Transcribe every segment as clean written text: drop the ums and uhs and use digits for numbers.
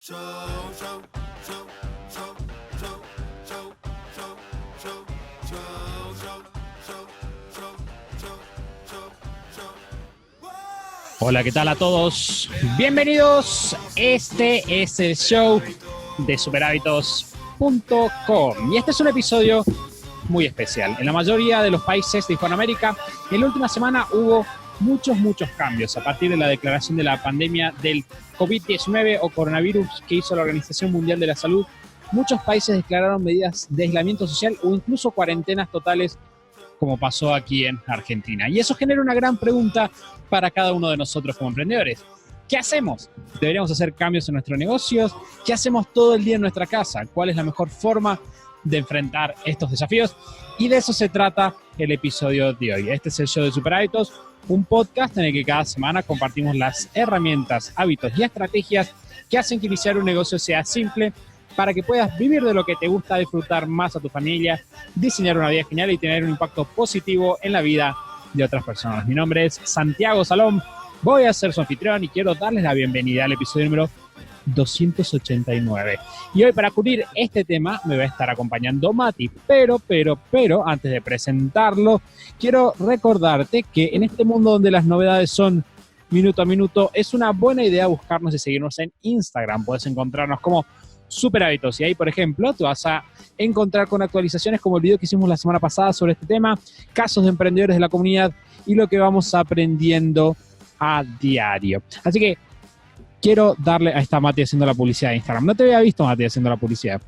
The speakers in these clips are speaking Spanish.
Show, show, show, show, show, show, show, show, show, show, show, show, show, show. Hola, ¿qué tal a todos? Bienvenidos. Este es el show de superhábitos.com y este es un episodio muy especial. En la mayoría de los países de Hispanoamérica, en la última semana hubo muchos cambios a partir de la declaración de la pandemia del COVID-19 o coronavirus que hizo la Organización Mundial de la Salud. Muchos países declararon medidas de aislamiento social o incluso cuarentenas totales, como pasó aquí en Argentina. Y eso genera una gran pregunta para cada uno de nosotros como emprendedores. ¿Qué hacemos? ¿Deberíamos hacer cambios en nuestros negocios? ¿Qué hacemos todo el día en nuestra casa? ¿Cuál es la mejor forma de enfrentar estos desafíos? Y de eso se trata el episodio de hoy. Este es el show de Super Hábitos, un podcast en el que cada semana compartimos las herramientas, hábitos y estrategias que hacen que iniciar un negocio sea simple para que puedas vivir de lo que te gusta, disfrutar más a tu familia, diseñar una vida genial y tener un impacto positivo en la vida de otras personas. Mi nombre es Santiago Salom, voy a ser su anfitrión y quiero darles la bienvenida al episodio número 289. Y hoy, para cubrir este tema, me va a estar acompañando Mati, pero, antes de presentarlo, quiero recordarte que en este mundo donde las novedades son minuto a minuto, es una buena idea buscarnos y seguirnos en Instagram. Puedes encontrarnos como Super Hábitos y ahí, por ejemplo, te vas a encontrar con actualizaciones como el video que hicimos la semana pasada sobre este tema, casos de emprendedores de la comunidad y lo que vamos aprendiendo a diario. Así que quiero darle a esta Mati haciendo la publicidad de Instagram. No te había visto, Mati, haciendo la publicidad.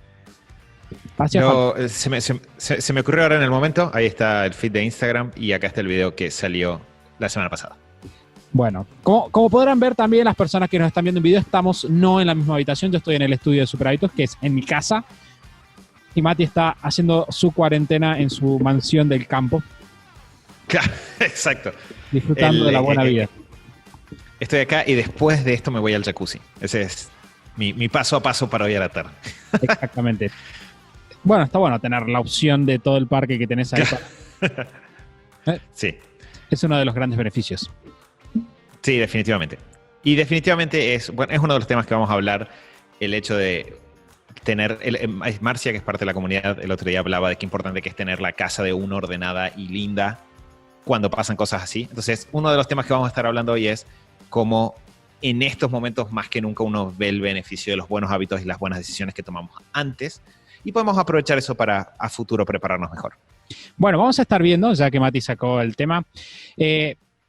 No, se me ocurrió ahora en el momento. Ahí está el feed de Instagram y acá está el video que salió la semana pasada. Bueno, como podrán ver también las personas que nos están viendo en video, estamos no en la misma habitación. Yo estoy en el estudio de Super Hábitos, que es en mi casa. Y Mati está haciendo su cuarentena en su mansión del campo. Claro, exacto. Disfrutando de la buena vida. Estoy acá y después de esto me voy al jacuzzi. Ese es mi paso a paso para hoy a la tarde. Exactamente. Bueno, está bueno tener la opción de todo el parque que tenés ahí. Sí. Es uno de los grandes beneficios. Sí, definitivamente. Y definitivamente es uno de los temas que vamos a hablar, el hecho de tener... Marcia, que es parte de la comunidad, el otro día hablaba de qué importante que es tener la casa de uno ordenada y linda cuando pasan cosas así. Entonces, uno de los temas que vamos a estar hablando hoy es cómo en estos momentos más que nunca uno ve el beneficio de los buenos hábitos y las buenas decisiones que tomamos antes y podemos aprovechar eso para a futuro prepararnos mejor. Bueno, vamos a estar viendo, ya que Mati sacó el tema,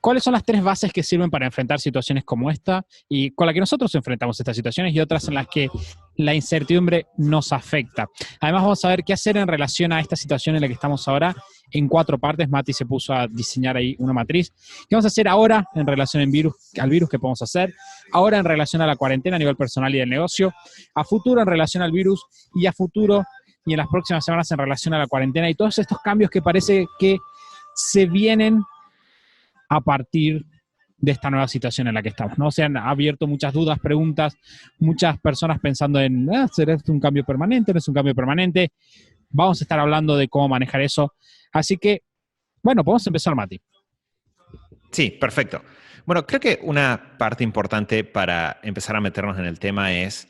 cuáles son las 3 bases que sirven para enfrentar situaciones como esta y con las que nosotros enfrentamos estas situaciones y otras en las que la incertidumbre nos afecta. Además, vamos a ver qué hacer en relación a esta situación en la que estamos ahora en 4 partes. Mati se puso a diseñar ahí una matriz. ¿Qué vamos a hacer ahora en relación al virus? ¿Qué podemos hacer? Ahora en relación a la cuarentena a nivel personal y del negocio. A futuro en relación al virus y a futuro y en las próximas semanas en relación a la cuarentena y todos estos cambios que parece que se vienen a partir de esta nueva situación en la que estamos, ¿no? Se han abierto muchas dudas, preguntas, muchas personas pensando en, ¿será esto un cambio permanente? ¿No es un cambio permanente? Vamos a estar hablando de cómo manejar eso. Así que, bueno, podemos empezar, Mati. Sí, perfecto. Bueno, creo que una parte importante para empezar a meternos en el tema es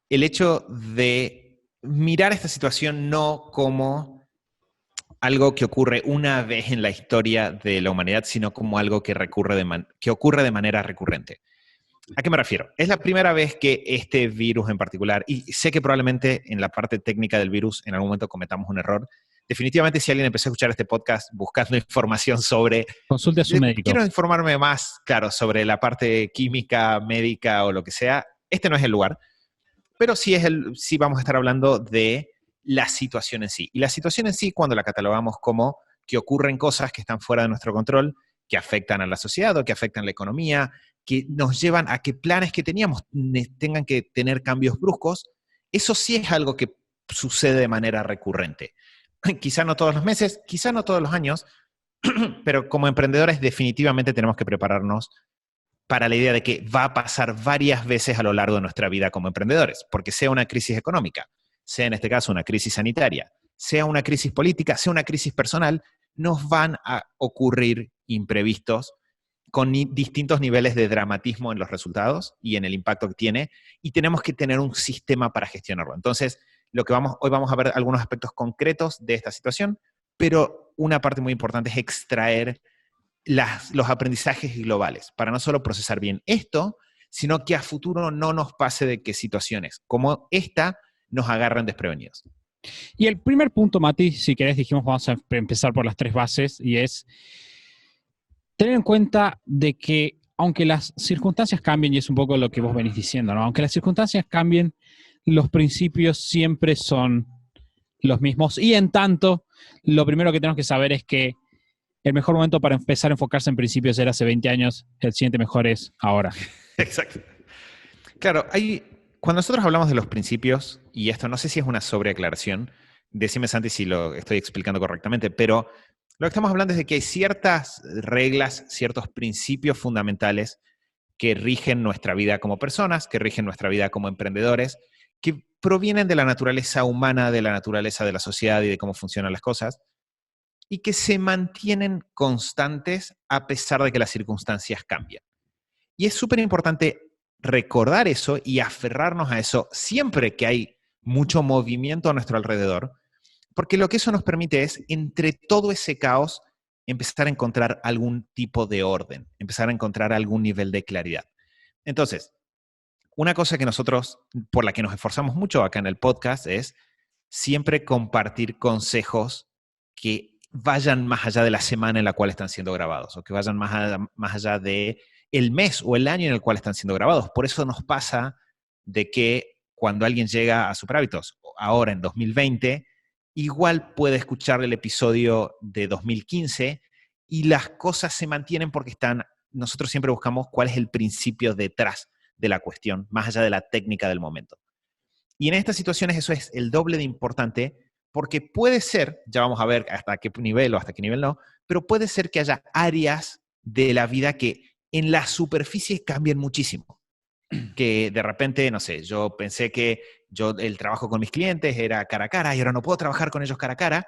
el hecho de mirar esta situación no como algo que ocurre una vez en la historia de la humanidad, sino como algo que ocurre de manera recurrente. ¿A qué me refiero? Es la primera vez que este virus en particular, y sé que probablemente en la parte técnica del virus en algún momento cometamos un error. Definitivamente, si alguien empezó a escuchar este podcast buscando información sobre... Consulte a su médico. Quiero informarme más, claro, sobre la parte química, médica o lo que sea. Este no es el lugar, pero sí vamos a estar hablando de la situación en sí. Y la situación en sí, cuando la catalogamos como que ocurren cosas que están fuera de nuestro control, que afectan a la sociedad o que afectan la economía, que nos llevan a que planes que teníamos tengan que tener cambios bruscos, eso sí es algo que sucede de manera recurrente. Quizá no todos los meses, quizá no todos los años, pero como emprendedores definitivamente tenemos que prepararnos para la idea de que va a pasar varias veces a lo largo de nuestra vida como emprendedores, porque sea una crisis económica, sea en este caso una crisis sanitaria, sea una crisis política, sea una crisis personal, nos van a ocurrir imprevistos con distintos niveles de dramatismo en los resultados y en el impacto que tiene, y tenemos que tener un sistema para gestionarlo. Entonces, hoy vamos a ver algunos aspectos concretos de esta situación, pero una parte muy importante es extraer los aprendizajes globales para no solo procesar bien esto, sino que a futuro no nos pase de que situaciones como esta nos agarren desprevenidos. Y el primer punto, Mati, si querés, dijimos vamos a empezar por las 3 bases, y es tener en cuenta de que aunque las circunstancias cambien, y es un poco lo que vos venís diciendo, ¿no? Aunque las circunstancias cambien, los principios siempre son los mismos. Y en tanto, lo primero que tenemos que saber es que el mejor momento para empezar a enfocarse en principios era hace 20 años, el siguiente mejor es ahora. Exacto. Claro, cuando nosotros hablamos de los principios, y esto no sé si es una sobreaclaración, decime Santi si lo estoy explicando correctamente, pero lo que estamos hablando es de que hay ciertas reglas, ciertos principios fundamentales que rigen nuestra vida como personas, que rigen nuestra vida como emprendedores, que provienen de la naturaleza humana, de la naturaleza de la sociedad y de cómo funcionan las cosas, y que se mantienen constantes a pesar de que las circunstancias cambian. Y es súper importante recordar eso y aferrarnos a eso siempre que hay mucho movimiento a nuestro alrededor, porque lo que eso nos permite es, entre todo ese caos, empezar a encontrar algún tipo de orden, empezar a encontrar algún nivel de claridad. Entonces, una cosa que nosotros, por la que nos esforzamos mucho acá en el podcast, es siempre compartir consejos que vayan más allá de la semana en la cual están siendo grabados, o que vayan más allá de el mes o el año en el cual están siendo grabados. Por eso nos pasa de que cuando alguien llega a Superhábitos, ahora en 2020, igual puede escuchar el episodio de 2015 y las cosas se mantienen porque nosotros siempre buscamos cuál es el principio detrás de la cuestión, más allá de la técnica del momento. Y en estas situaciones eso es el doble de importante, porque puede ser, ya vamos a ver hasta qué nivel o hasta qué nivel no, pero puede ser que haya áreas de la vida que en la superficie cambien muchísimo. Que de repente, no sé, yo pensé que el trabajo con mis clientes era cara a cara y ahora no puedo trabajar con ellos cara a cara,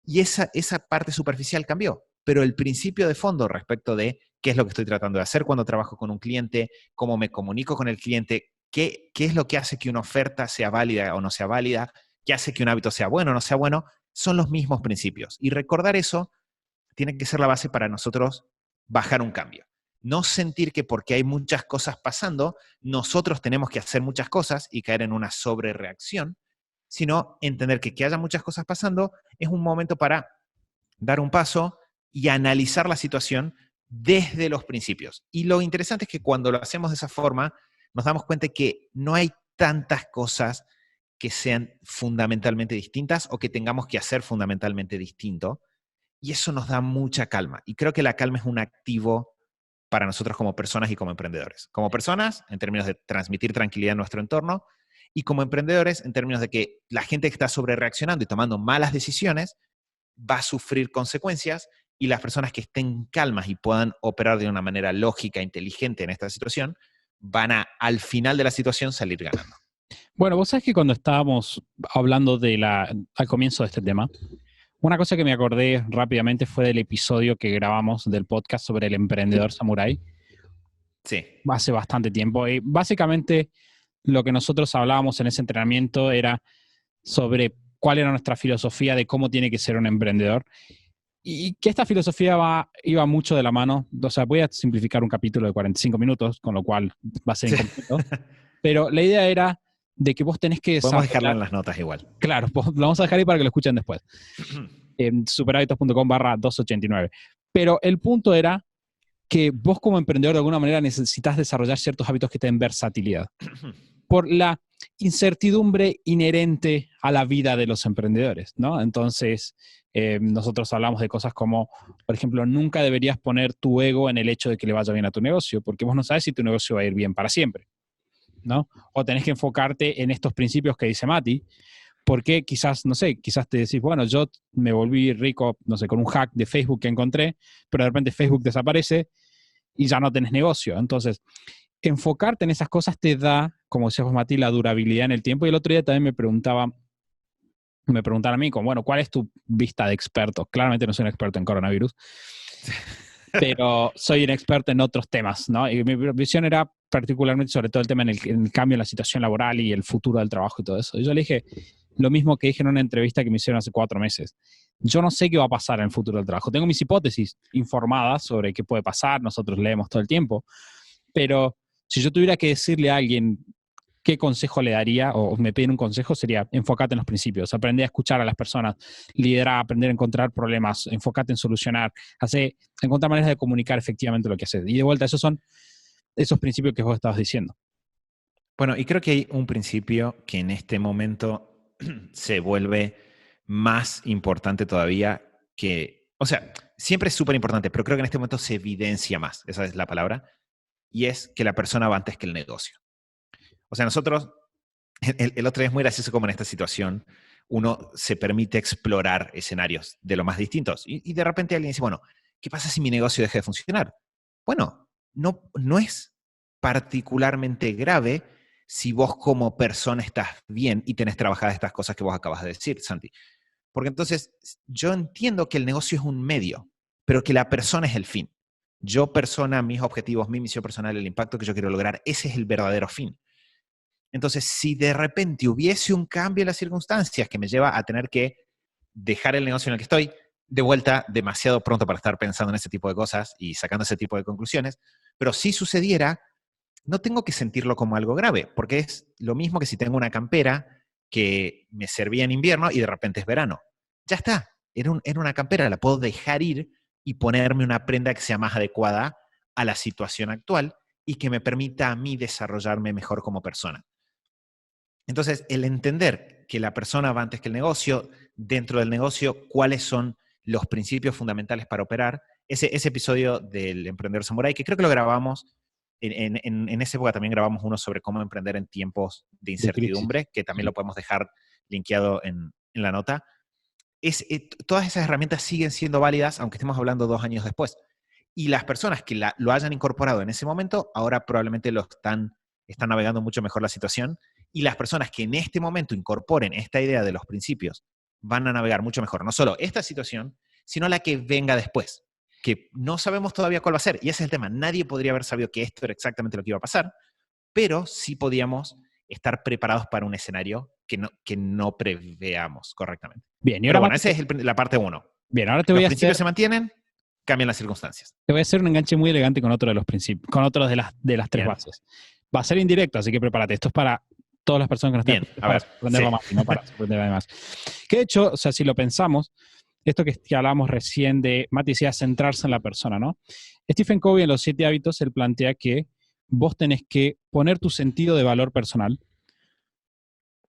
y esa parte superficial cambió. Pero el principio de fondo respecto de qué es lo que estoy tratando de hacer cuando trabajo con un cliente, cómo me comunico con el cliente, qué es lo que hace que una oferta sea válida o no sea válida, qué hace que un hábito sea bueno o no sea bueno, son los mismos principios. Y recordar eso tiene que ser la base para nosotros bajar un cambio. No sentir que porque hay muchas cosas pasando, nosotros tenemos que hacer muchas cosas y caer en una sobrereacción, sino entender que haya muchas cosas pasando es un momento para dar un paso y analizar la situación desde los principios. Y lo interesante es que cuando lo hacemos de esa forma, nos damos cuenta que no hay tantas cosas que sean fundamentalmente distintas o que tengamos que hacer fundamentalmente distinto. Y eso nos da mucha calma. Y creo que la calma es un activo para nosotros como personas y como emprendedores. Como personas, en términos de transmitir tranquilidad en nuestro entorno, y como emprendedores, en términos de que la gente que está sobrereaccionando y tomando malas decisiones va a sufrir consecuencias, y las personas que estén calmas y puedan operar de una manera lógica, inteligente en esta situación, van al final de la situación salir ganando. Bueno, vos sabés que cuando estábamos hablando al comienzo de este tema, una cosa que me acordé rápidamente fue del episodio que grabamos del podcast sobre el emprendedor samurái. Sí. Hace bastante tiempo. Y básicamente lo que nosotros hablábamos en ese entrenamiento era sobre cuál era nuestra filosofía de cómo tiene que ser un emprendedor. Y que esta filosofía iba mucho de la mano. O sea, voy a simplificar un capítulo de 45 minutos, con lo cual va a ser incompleto. Pero la idea era de que vos tenés que... Podemos dejarla en las notas igual. Claro, lo vamos a dejar ahí para que lo escuchen después. En superhábitos.com/289. Pero el punto era que vos como emprendedor de alguna manera necesitas desarrollar ciertos hábitos que te den versatilidad. Por la incertidumbre inherente a la vida de los emprendedores, ¿no? Entonces, nosotros hablamos de cosas como, por ejemplo, nunca deberías poner tu ego en el hecho de que le vaya bien a tu negocio, porque vos no sabes si tu negocio va a ir bien para siempre, ¿no? O tenés que enfocarte en estos principios que dice Mati, porque quizás, no sé, quizás te decís, bueno, yo me volví rico, no sé, con un hack de Facebook que encontré, pero de repente Facebook desaparece y ya no tenés negocio. Entonces, enfocarte en esas cosas te da, como decías vos, Mati, la durabilidad en el tiempo. Y el otro día también me preguntaban a mí, como, bueno, ¿cuál es tu vista de experto? Claramente no soy un experto en coronavirus. pero soy un experto en otros temas, ¿no? Y mi visión era particularmente sobre todo el tema en el cambio en la situación laboral y el futuro del trabajo y todo eso. Y yo le dije lo mismo que dije en una entrevista que me hicieron hace 4 meses. Yo no sé qué va a pasar en el futuro del trabajo. Tengo mis hipótesis informadas sobre qué puede pasar, nosotros leemos todo el tiempo, pero si yo tuviera que decirle a alguien qué consejo le daría o me piden un consejo sería enfócate en los principios, aprender a escuchar a las personas, liderar, aprender a encontrar problemas, enfócate en solucionar, encontrar maneras de comunicar efectivamente lo que haces. Y de vuelta, esos son esos principios que vos estabas diciendo. Bueno, y creo que hay un principio que en este momento se vuelve más importante todavía que, o sea, siempre es súper importante, pero creo que en este momento se evidencia más, esa es la palabra, y es que la persona va antes que el negocio. O sea, nosotros, el otro día es muy gracioso como en esta situación uno se permite explorar escenarios de lo más distintos y de repente alguien dice, bueno, ¿qué pasa si mi negocio deja de funcionar? Bueno, no es particularmente grave si vos como persona estás bien y tenés trabajadas estas cosas que vos acabas de decir, Santi. Porque entonces yo entiendo que el negocio es un medio, pero que la persona es el fin. Yo persona, mis objetivos, mi misión personal, el impacto que yo quiero lograr, ese es el verdadero fin. Entonces, si de repente hubiese un cambio en las circunstancias que me lleva a tener que dejar el negocio en el que estoy, de vuelta, demasiado pronto para estar pensando en ese tipo de cosas y sacando ese tipo de conclusiones, pero si sucediera, no tengo que sentirlo como algo grave, porque es lo mismo que si tengo una campera que me servía en invierno y de repente es verano. Ya está, era una campera, la puedo dejar ir y ponerme una prenda que sea más adecuada a la situación actual y que me permita a mí desarrollarme mejor como persona. Entonces, el entender que la persona va antes que el negocio, dentro del negocio, cuáles son los principios fundamentales para operar, ese episodio del Emprendedor Samurai, que creo que lo grabamos, en esa época también grabamos uno sobre cómo emprender en tiempos de incertidumbre, que también lo podemos dejar linkeado en la nota. Todas esas herramientas siguen siendo válidas, aunque estemos hablando 2 años después. Y las personas que lo hayan incorporado en ese momento, ahora probablemente están navegando mucho mejor la situación. Y las personas que en este momento incorporen esta idea de los principios van a navegar mucho mejor. No solo esta situación, sino la que venga después, que no sabemos todavía cuál va a ser. Y ese es el tema. Nadie podría haber sabido que esto era exactamente lo que iba a pasar, pero sí podíamos estar preparados para un escenario que no preveamos correctamente. Bien, y pero ahora bueno, esa es la parte 1. Bien, ahora te Los voy a principios se mantienen, cambian las circunstancias. Te voy a hacer un enganche muy elegante con otro de los principios, con otro de las 3 Bien. bases. Va a ser indirecto, así que prepárate. Esto es para todas las personas que nos están a ver, para sorprenderlo más y no para sorprender además. Que de hecho, o sea, si lo pensamos, esto que hablábamos recién de, Mati decía, centrarse en la persona, ¿no? Stephen Covey en Los 7 hábitos, él plantea que vos tenés que poner tu sentido de valor personal,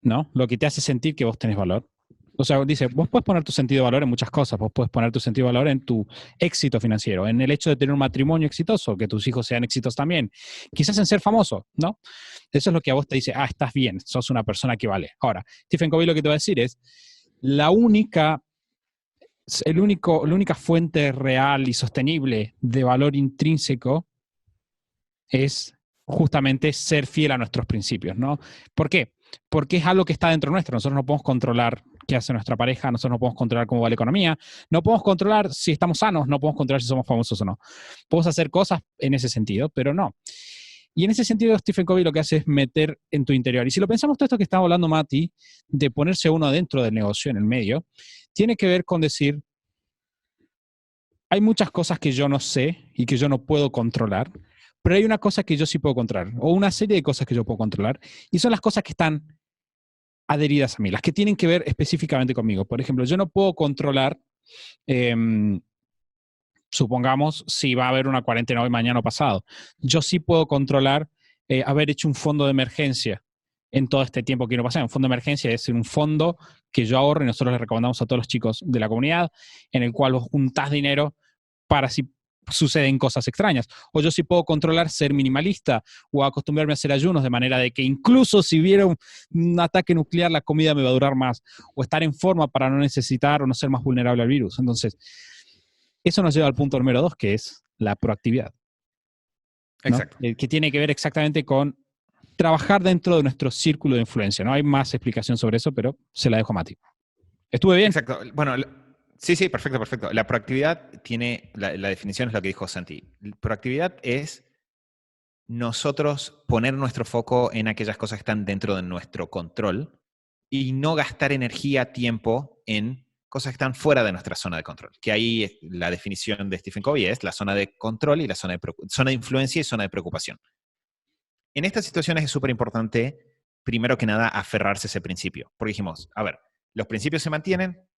¿no? Lo que te hace sentir que vos tenés valor. O sea, dice, vos puedes poner tu sentido de valor en muchas cosas. Vos puedes poner tu sentido de valor en tu éxito financiero, en el hecho de tener un matrimonio exitoso, que tus hijos sean exitosos también. Quizás en ser famoso, ¿no? Eso es lo que a vos te dice, estás bien, sos una persona que vale. Ahora, Stephen Covey lo que te va a decir es, la única fuente real y sostenible de valor intrínseco es justamente ser fiel a nuestros principios, ¿no? ¿Por qué? Porque es algo que está dentro nuestro. Nosotros no podemos controlar qué hace nuestra pareja, nosotros no podemos controlar cómo va la economía, no podemos controlar si estamos sanos, no podemos controlar si somos famosos o no. Podemos hacer cosas en ese sentido, pero no. Y en ese sentido, Stephen Covey lo que hace es meter en tu interior. Y si lo pensamos todo esto que estaba hablando Mati, de ponerse uno dentro del negocio, en el medio, tiene que ver con decir, hay muchas cosas que yo no sé y que yo no puedo controlar, pero hay una cosa que yo sí puedo controlar, o una serie de cosas que yo puedo controlar, y son las cosas que están adheridas a mí, las que tienen que ver específicamente conmigo. Por ejemplo, yo no puedo controlar, supongamos, si va a haber una cuarentena hoy, mañana o pasado. Yo sí puedo controlar haber hecho un fondo de emergencia en todo este tiempo que no pasa. Un fondo de emergencia es un fondo que yo ahorro y nosotros le recomendamos a todos los chicos de la comunidad, en el cual vos juntás dinero para si suceden cosas extrañas. O yo sí puedo controlar ser minimalista o acostumbrarme a hacer ayunos de manera de que incluso si hubiera un ataque nuclear, la comida me va a durar más. O estar en forma para no necesitar o no ser más vulnerable al virus. Entonces, eso nos lleva al punto número 2, que es la proactividad, ¿no? Exacto. Que tiene que ver exactamente con trabajar dentro de nuestro círculo de influencia. No hay más explicación sobre eso, pero se la dejo a Mati. ¿Estuve bien? Exacto. Bueno, Sí, perfecto, perfecto. La proactividad tiene, la definición es lo que dijo Santi. Proactividad es nosotros poner nuestro foco en aquellas cosas que están dentro de nuestro control y no gastar energía, tiempo en cosas que están fuera de nuestra zona de control. Que ahí la definición de Stephen Covey es la zona de control y la zona de influencia y zona de preocupación. En estas situaciones es súper importante, primero que nada, aferrarse a ese principio. Porque dijimos, a ver, los principios se mantienen,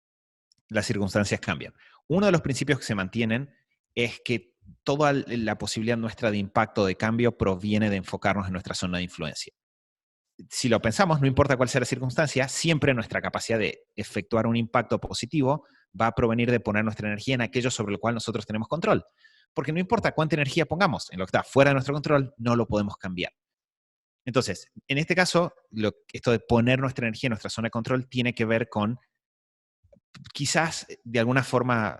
las circunstancias cambian. Uno de los principios que se mantienen es que toda la posibilidad nuestra de impacto, de cambio, proviene de enfocarnos en nuestra zona de influencia. Si lo pensamos, no importa cuál sea la circunstancia, siempre nuestra capacidad de efectuar un impacto positivo va a provenir de poner nuestra energía en aquello sobre lo cual nosotros tenemos control. Porque no importa cuánta energía pongamos en lo que está fuera de nuestro control, no lo podemos cambiar. Entonces, en este caso, esto de poner nuestra energía en nuestra zona de control tiene que ver con, quizás de alguna forma,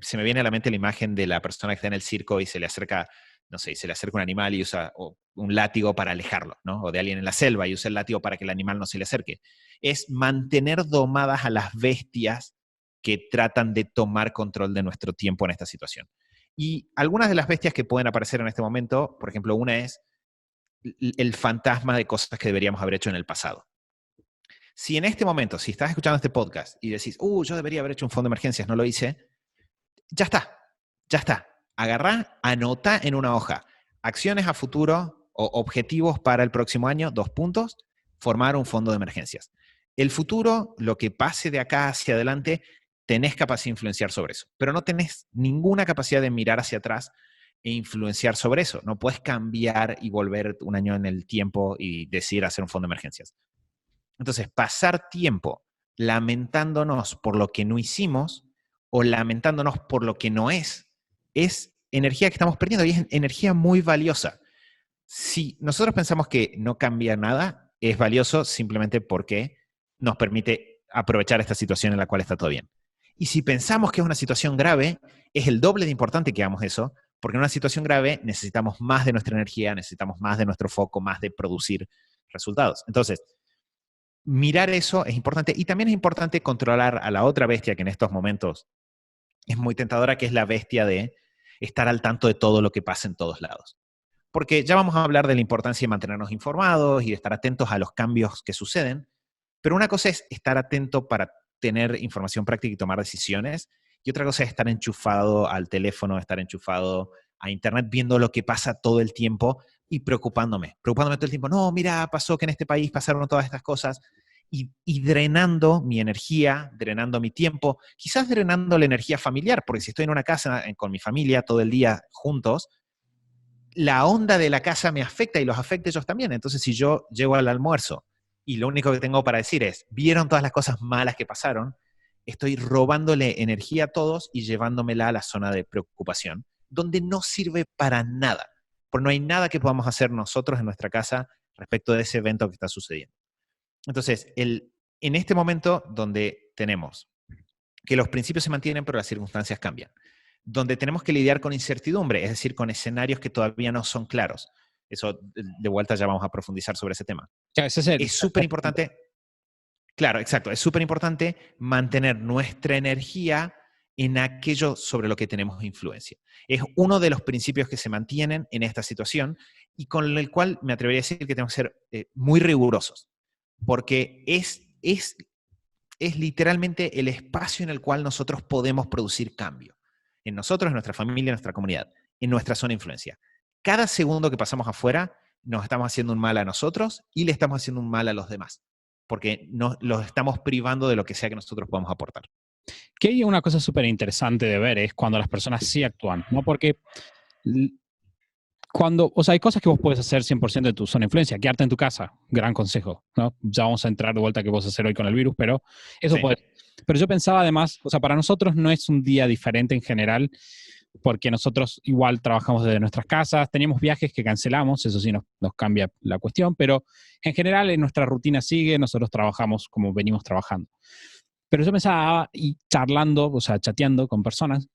se me viene a la mente la imagen de la persona que está en el circo y se le acerca, no sé, se le acerca un animal y usa un látigo para alejarlo, ¿no? O de alguien en la selva y usa el látigo para que el animal no se le acerque. Es mantener domadas a las bestias que tratan de tomar control de nuestro tiempo en esta situación. Y algunas de las bestias que pueden aparecer en este momento, por ejemplo, una es el fantasma de cosas que deberíamos haber hecho en el pasado. Si en este momento, si estás escuchando este podcast y decís, yo debería haber hecho un fondo de emergencias, no lo hice, ya está. Agarrá, anota en una hoja acciones a futuro o objetivos para el próximo año, 2 puntos, formar un fondo de emergencias. El futuro, lo que pase de acá hacia adelante, tenés capacidad de influenciar sobre eso, pero no tenés ninguna capacidad de mirar hacia atrás e influenciar sobre eso. No puedes cambiar y volver un año en el tiempo y decidir hacer un fondo de emergencias. Entonces, pasar tiempo lamentándonos por lo que no hicimos o lamentándonos por lo que no es energía que estamos perdiendo y es energía muy valiosa. Si nosotros pensamos que no cambia nada, es valioso simplemente porque nos permite aprovechar esta situación en la cual está todo bien. Y si pensamos que es una situación grave, es el doble de importante que hagamos eso, porque en una situación grave necesitamos más de nuestra energía, necesitamos más de nuestro foco, más de producir resultados. Entonces, mirar eso es importante y también es importante controlar a la otra bestia que en estos momentos es muy tentadora, que es la bestia de estar al tanto de todo lo que pasa en todos lados. Porque ya vamos a hablar de la importancia de mantenernos informados y de estar atentos a los cambios que suceden, pero una cosa es estar atento para tener información práctica y tomar decisiones, y otra cosa es estar enchufado al teléfono, estar enchufado a internet viendo lo que pasa todo el tiempo y preocupándome todo el tiempo. No, mira, pasó que en este país pasaron todas estas cosas y drenando mi energía, drenando mi tiempo, quizás drenando la energía familiar, porque si estoy en una casa con mi familia todo el día juntos, la onda de la casa me afecta y los afecta a ellos también. Entonces, si yo llego al almuerzo y lo único que tengo para decir es, ¿vieron todas las cosas malas que pasaron? Estoy robándole energía a todos y llevándomela a la zona de preocupación, donde no sirve para nada, porque no hay nada que podamos hacer nosotros en nuestra casa respecto de ese evento que está sucediendo. Entonces, en este momento donde tenemos que los principios se mantienen, pero las circunstancias cambian, donde tenemos que lidiar con incertidumbre, es decir, con escenarios que todavía no son claros. Eso, de vuelta, ya vamos a profundizar sobre ese tema. Es súper importante, claro, exacto, es súper importante mantener nuestra energía en aquello sobre lo que tenemos influencia. Es uno de los principios que se mantienen en esta situación y con el cual me atrevería a decir que tenemos que ser muy rigurosos, porque es literalmente el espacio en el cual nosotros podemos producir cambio. En nosotros, en nuestra familia, en nuestra comunidad, en nuestra zona de influencia. Cada segundo que pasamos afuera, nos estamos haciendo un mal a nosotros y le estamos haciendo un mal a los demás, porque los estamos privando de lo que sea que nosotros podamos aportar. Que hay una cosa súper interesante de ver es cuando las personas sí actúan, ¿no? Porque hay cosas que vos puedes hacer 100% de tu zona de influencia, quedarte en tu casa, gran consejo, ¿no? Ya vamos a entrar de vuelta a qué vos hacer hoy con el virus, pero eso Sí. puede. Pero yo pensaba además, para nosotros no es un día diferente en general, porque nosotros igual trabajamos desde nuestras casas, teníamos viajes que cancelamos, eso sí nos cambia la cuestión, pero en general en nuestra rutina sigue, nosotros trabajamos como venimos trabajando. Pero yo pensaba, y charlando, chateando con personas,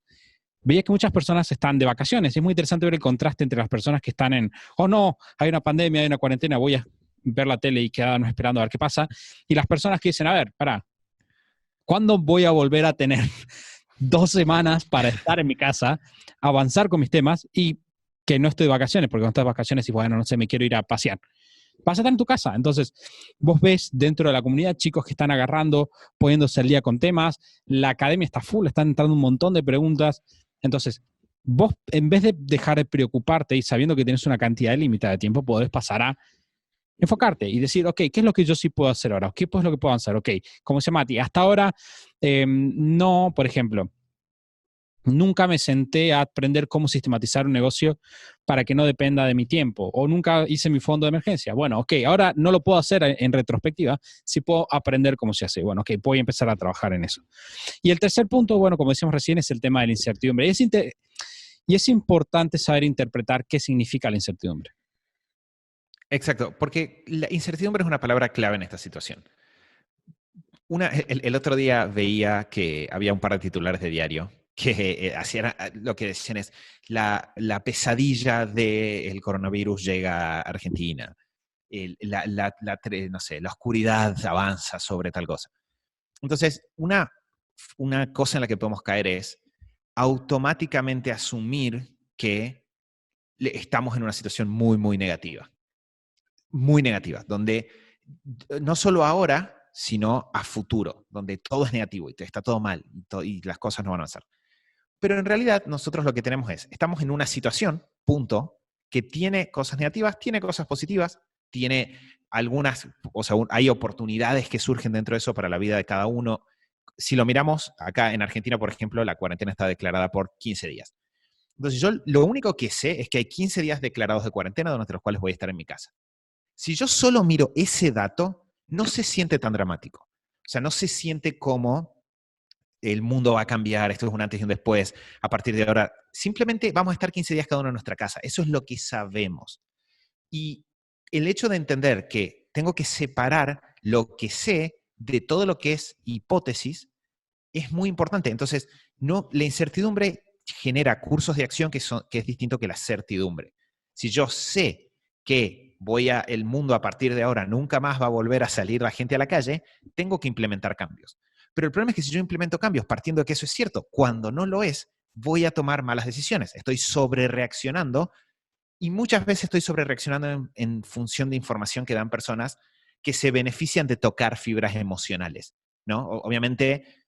veía que muchas personas están de vacaciones. Es muy interesante ver el contraste entre las personas que están no, hay una pandemia, hay una cuarentena, voy a ver la tele y quedarnos esperando a ver qué pasa. Y las personas que dicen, a ver, ¿cuándo voy a volver a tener 2 semanas para estar en mi casa, avanzar con mis temas y que no estoy de vacaciones, porque cuando estás de vacaciones y bueno, no sé, me quiero ir a pasear. Vas a estar en tu casa. Entonces, vos ves dentro de la comunidad chicos que están agarrando, poniéndose al día con temas, la academia está full, están entrando un montón de preguntas. Entonces, vos, en vez de dejar de preocuparte y sabiendo que tienes una cantidad limitada de tiempo, podés pasar a enfocarte y decir, ok, ¿qué es lo que yo sí puedo hacer ahora? ¿Qué es lo que puedo hacer? Ok, como se Mati, hasta ahora no, por ejemplo, nunca me senté a aprender cómo sistematizar un negocio para que no dependa de mi tiempo, o nunca hice mi fondo de emergencia. Bueno, ok, ahora no lo puedo hacer en retrospectiva, sí puedo aprender cómo se hace. Bueno, ok, voy a empezar a trabajar en eso. Y el tercer punto, bueno, como decíamos recién, es el tema de la incertidumbre. Y es importante saber interpretar qué significa la incertidumbre. Exacto, porque la incertidumbre es una palabra clave en esta situación. El otro día veía que había un par de titulares de diario que hacían lo que decían es la pesadilla del coronavirus llega a Argentina. No sé, la oscuridad avanza sobre tal cosa. Entonces, una cosa en la que podemos caer es automáticamente asumir que estamos en una situación muy, muy negativa, donde no solo ahora, sino a futuro, donde todo es negativo y está todo mal y las cosas no van a avanzar. Pero en realidad nosotros lo que tenemos estamos en una situación, punto, que tiene cosas negativas, tiene cosas positivas, tiene algunas, o sea, hay oportunidades que surgen dentro de eso para la vida de cada uno. Si lo miramos, acá en Argentina, por ejemplo, la cuarentena está declarada por 15 días. Entonces yo lo único que sé es que hay 15 días declarados de cuarentena durante los cuales voy a estar en mi casa. Si yo solo miro ese dato, no se siente tan dramático. O sea, no se siente como el mundo va a cambiar, esto es un antes y un después, a partir de ahora. Simplemente vamos a estar 15 días cada uno en nuestra casa. Eso es lo que sabemos. Y el hecho de entender que tengo que separar lo que sé de todo lo que es hipótesis es muy importante. Entonces, no, la incertidumbre genera cursos de acción que es distinto que la certidumbre. Si yo sé que el mundo a partir de ahora nunca más va a volver a salir la gente a la calle, tengo que implementar cambios. Pero el problema es que si yo implemento cambios partiendo de que eso es cierto, cuando no lo es, voy a tomar malas decisiones. Estoy sobrereaccionando y muchas veces estoy sobrereaccionando en función de información que dan personas que se benefician de tocar fibras emocionales, ¿no? Obviamente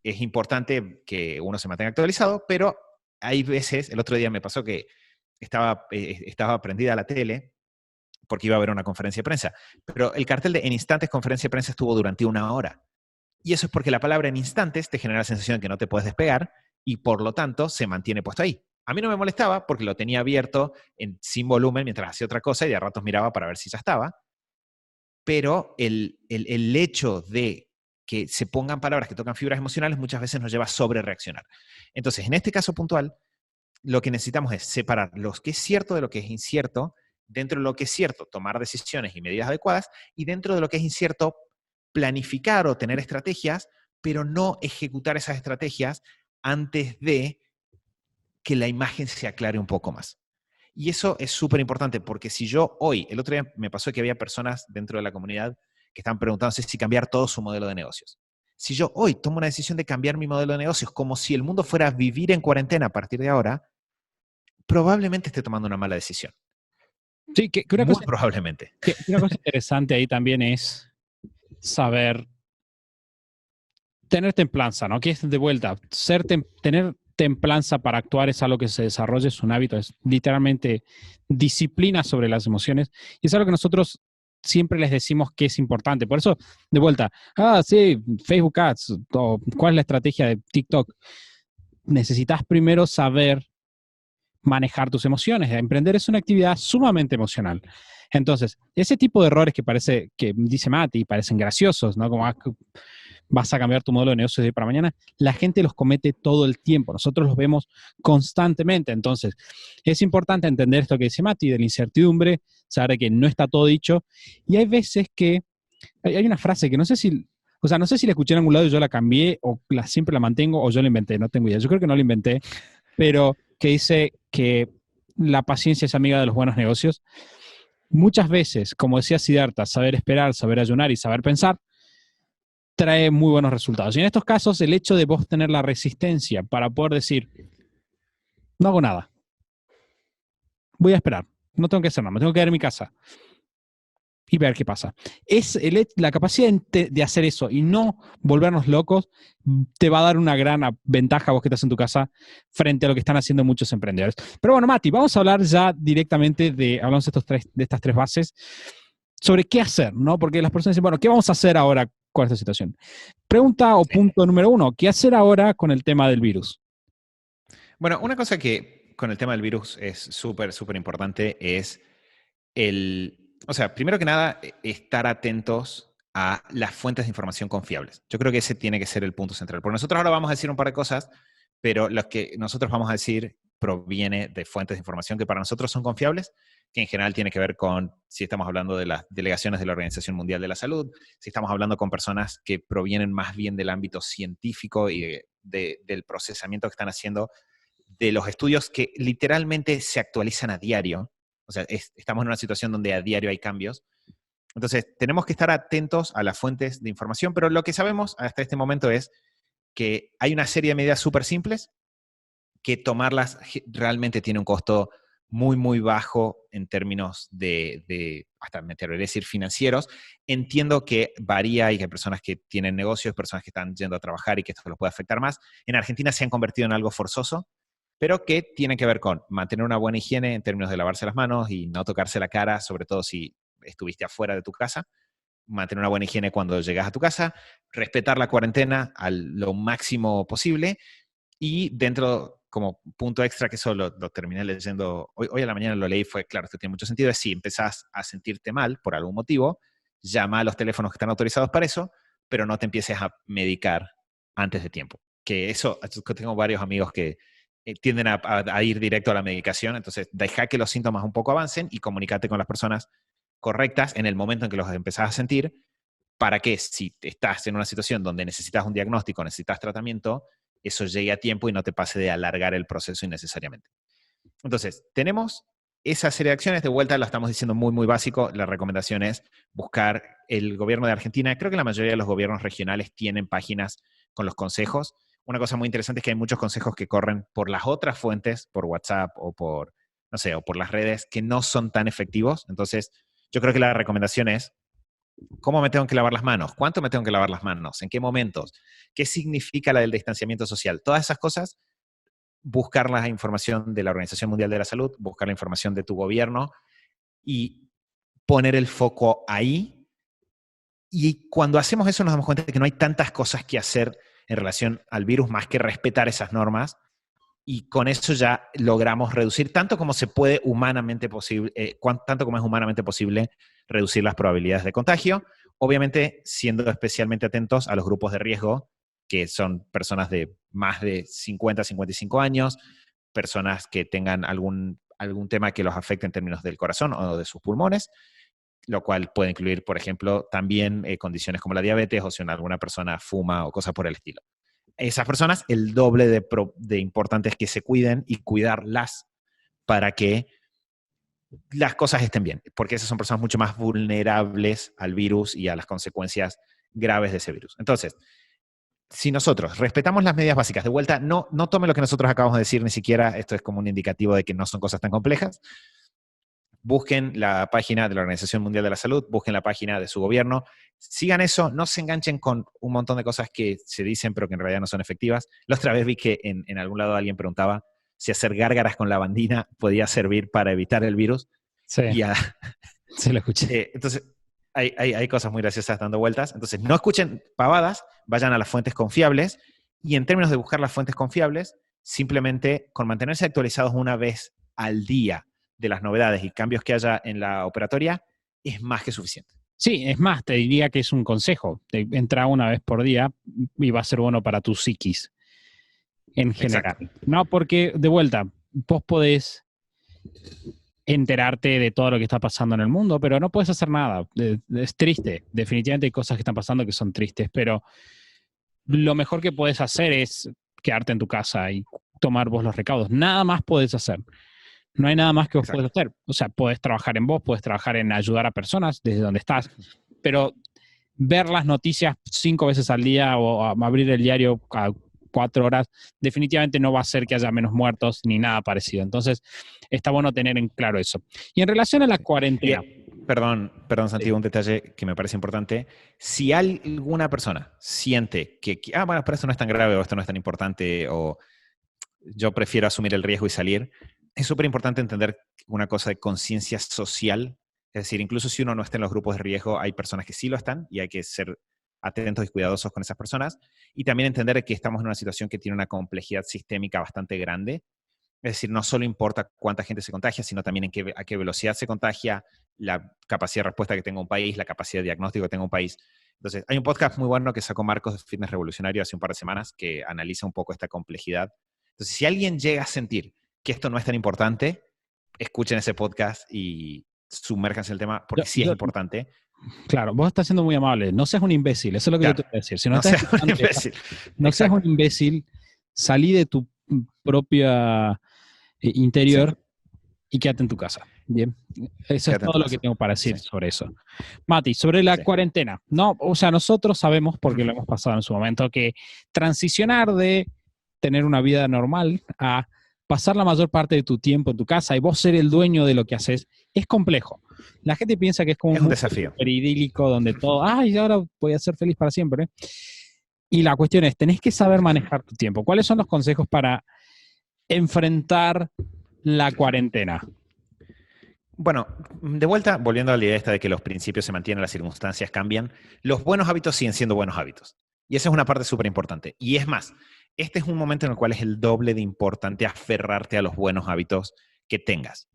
es importante que uno se mantenga actualizado, pero hay veces, el otro día me pasó que estaba prendida la tele porque iba a haber una conferencia de prensa, pero el cartel de en instantes conferencia de prensa estuvo durante 1 hora. Y eso es porque la palabra en instantes te genera la sensación de que no te puedes despegar y por lo tanto se mantiene puesto ahí. A mí no me molestaba porque lo tenía abierto sin volumen mientras hacía otra cosa y de ratos miraba para ver si ya estaba, pero el hecho de que se pongan palabras que tocan fibras emocionales muchas veces nos lleva a sobrereaccionar. Entonces, en este caso puntual, lo que necesitamos es separar lo que es cierto de lo que es incierto, dentro de lo que es cierto, tomar decisiones y medidas adecuadas, y dentro de lo que es incierto, planificar o tener estrategias, pero no ejecutar esas estrategias antes de que la imagen se aclare un poco más. Y eso es súper importante porque si yo hoy, el otro día me pasó que había personas dentro de la comunidad que estaban preguntándose si cambiar todo su modelo de negocios. Si yo hoy tomo una decisión de cambiar mi modelo de negocios como si el mundo fuera a vivir en cuarentena a partir de ahora, probablemente esté tomando una mala decisión. Sí, que Muy probablemente. Una cosa interesante ahí también es saber tener templanza, ¿no? Que es de vuelta, tener templanza para actuar es algo que se desarrolla, es un hábito, es literalmente disciplina sobre las emociones. Y es algo que nosotros siempre les decimos que es importante. Por eso, de vuelta, sí, Facebook Ads, o cuál es la estrategia de TikTok. Necesitas primero saber manejar tus emociones. Emprender es una actividad sumamente emocional. Entonces, ese tipo de errores que dice Mati, parecen graciosos, ¿no? Como vas a cambiar tu modelo de negocio de hoy para mañana, la gente los comete todo el tiempo. Nosotros los vemos constantemente. Entonces, es importante entender esto que dice Mati, de la incertidumbre, saber que no está todo dicho. Y hay veces que hay una frase que no sé si la escuché en algún lado y yo la cambié, o siempre la mantengo, o yo la inventé, no tengo idea. Yo creo que no la inventé, pero que dice que la paciencia es amiga de los buenos negocios. Muchas veces, como decía Siddhartha, saber esperar, saber ayunar y saber pensar trae muy buenos resultados. Y en estos casos, el hecho de vos tener la resistencia para poder decir, no hago nada, voy a esperar, no tengo que hacer nada, me tengo que quedar en mi casa y ver qué pasa. La capacidad de hacer eso y no volvernos locos te va a dar una gran ventaja a vos que estás en tu casa frente a lo que están haciendo muchos emprendedores. Pero bueno, Mati, vamos a hablar ya directamente hablamos de estas tres bases, sobre qué hacer, ¿no? Porque las personas dicen, bueno, ¿qué vamos a hacer ahora con esta situación? Pregunta o punto número 1, ¿qué hacer ahora con el tema del virus? Bueno, una cosa que con el tema del virus es súper, súper importante es o sea, primero que nada, estar atentos a las fuentes de información confiables. Yo creo que ese tiene que ser el punto central. Porque nosotros ahora vamos a decir un par de cosas, pero lo que nosotros vamos a decir proviene de fuentes de información que para nosotros son confiables, que en general tiene que ver con si estamos hablando de las delegaciones de la Organización Mundial de la Salud, si estamos hablando con personas que provienen más bien del ámbito científico y del procesamiento que están haciendo de los estudios que literalmente se actualizan a diario. O sea, estamos en una situación donde a diario hay cambios. Entonces, tenemos que estar atentos a las fuentes de información, pero lo que sabemos hasta este momento es que hay una serie de medidas súper simples que tomarlas realmente tiene un costo muy, muy bajo en términos hasta me atrevería a decir financieros. Entiendo que varía y que hay personas que tienen negocios, personas que están yendo a trabajar y que esto los puede afectar más. En Argentina se han convertido en algo forzoso, pero que tiene que ver con mantener una buena higiene en términos de lavarse las manos y no tocarse la cara, sobre todo si estuviste afuera de tu casa, mantener una buena higiene cuando llegas a tu casa, respetar la cuarentena a lo máximo posible y dentro, como punto extra, que eso lo terminé leyendo, hoy a la mañana lo leí, fue claro, esto tiene mucho sentido, es si empezás a sentirte mal por algún motivo, llama a los teléfonos que están autorizados para eso, pero no te empieces a medicar antes de tiempo. Que eso, tengo varios amigos que tienden a ir directo a la medicación, entonces deja que los síntomas un poco avancen y comunícate con las personas correctas en el momento en que los empezás a sentir, para que si estás en una situación donde necesitas un diagnóstico, necesitas tratamiento, eso llegue a tiempo y no te pase de alargar el proceso innecesariamente. Entonces, tenemos esa serie de acciones, de vuelta lo estamos diciendo muy, muy básico, la recomendación es buscar el gobierno de Argentina, creo que la mayoría de los gobiernos regionales tienen páginas con los consejos. Una cosa muy interesante es que hay muchos consejos que corren por las otras fuentes, por WhatsApp o por, no sé, o por las redes, que no son tan efectivos. Entonces, yo creo que la recomendación es, ¿cómo me tengo que lavar las manos? ¿Cuánto me tengo que lavar las manos? ¿En qué momentos? ¿Qué significa la del distanciamiento social? Todas esas cosas, buscar la información de la Organización Mundial de la Salud, buscar la información de tu gobierno y poner el foco ahí. Y cuando hacemos eso nos damos cuenta de que no hay tantas cosas que hacer en relación al virus más que respetar esas normas, y con eso ya logramos reducir tanto como se puede humanamente posible, tanto como es humanamente posible reducir las probabilidades de contagio, obviamente siendo especialmente atentos a los grupos de riesgo, que son personas de más de 50, 55 años, personas que tengan algún tema que los afecte en términos del corazón o de sus pulmones, lo cual puede incluir, por ejemplo, también condiciones como la diabetes o si alguna persona fuma o cosas por el estilo. Esas personas, el doble de importante es que se cuiden y cuidarlas para que las cosas estén bien, porque esas son personas mucho más vulnerables al virus y a las consecuencias graves de ese virus. Entonces, si nosotros respetamos las medidas básicas, de vuelta, no tome lo que nosotros acabamos de decir, ni siquiera esto es como un indicativo de que no son cosas tan complejas. Busquen la página de la Organización Mundial de la Salud, busquen la página de su gobierno, sigan eso, no se enganchen con un montón de cosas que se dicen pero que en realidad no son efectivas. La otra vez vi que en algún lado alguien preguntaba si hacer gárgaras con lavandina podía servir para evitar el virus. Sí, Sí, lo escuché. entonces, hay cosas muy graciosas dando vueltas. Entonces, no escuchen pavadas, vayan a las fuentes confiables, y en términos de buscar las fuentes confiables, simplemente con mantenerse actualizados una vez al día de las novedades y cambios que haya en la operatoria, es más que suficiente. Sí, es más, te diría que es un consejo. Entra una vez por día y va a ser bueno para tu psiquis en general. Exacto. No, porque, de vuelta, vos podés enterarte de todo lo que está pasando en el mundo, pero no puedes hacer nada. Es triste. Definitivamente hay cosas que están pasando que son tristes, pero lo mejor que puedes hacer es quedarte en tu casa y tomar vos los recaudos. Nada más puedes hacer. No hay nada más que vos Exacto. puedes hacer. O sea, puedes trabajar en vos, puedes trabajar en ayudar a personas desde donde estás, pero ver las noticias 5 veces al día o abrir el diario cada 4 horas, definitivamente no va a hacer que haya menos muertos ni nada parecido. Entonces, está bueno tener en claro eso. Y en relación a la cuarentena. Perdón, Santiago, un detalle que me parece importante. Si alguna persona siente bueno, pero esto no es tan grave o esto no es tan importante o yo prefiero asumir el riesgo y salir, es súper importante entender una cosa de conciencia social. Es decir, incluso si uno no está en los grupos de riesgo, hay personas que sí lo están y hay que ser atentos y cuidadosos con esas personas. Y también entender que estamos en una situación que tiene una complejidad sistémica bastante grande. Es decir, no solo importa cuánta gente se contagia, sino también a qué velocidad se contagia, la capacidad de respuesta que tenga un país, la capacidad de diagnóstico que tenga un país. Entonces, hay un podcast muy bueno que sacó Marcos de Fitness Revolucionario hace un par de semanas que analiza un poco esta complejidad. Entonces, si alguien llega a sentir que esto no es tan importante, escuchen ese podcast y sumérjanse en el tema, porque sí es importante. Claro, vos estás siendo muy amable. No seas un imbécil, eso es lo que yo te voy a decir. Si no seas un imbécil. No seas un imbécil, salí de tu propia interior y quédate en tu casa. Bien, eso es todo lo que tengo para decir sobre eso. Mati, sobre la cuarentena. No, o sea, nosotros sabemos, porque lo hemos pasado en su momento, que transicionar de tener una vida normal a pasar la mayor parte de tu tiempo en tu casa y vos ser el dueño de lo que haces es complejo. La gente piensa que es como un desafío idílico donde todo, ahora voy a ser feliz para siempre. Y la cuestión es, tenés que saber manejar tu tiempo. ¿Cuáles son los consejos para enfrentar la cuarentena? Bueno, de vuelta, volviendo a la idea esta de que los principios se mantienen, las circunstancias cambian, los buenos hábitos siguen siendo buenos hábitos. Y esa es una parte súper importante. Y es más, este es un momento en el cual es el doble de importante aferrarte a los buenos hábitos que tengas.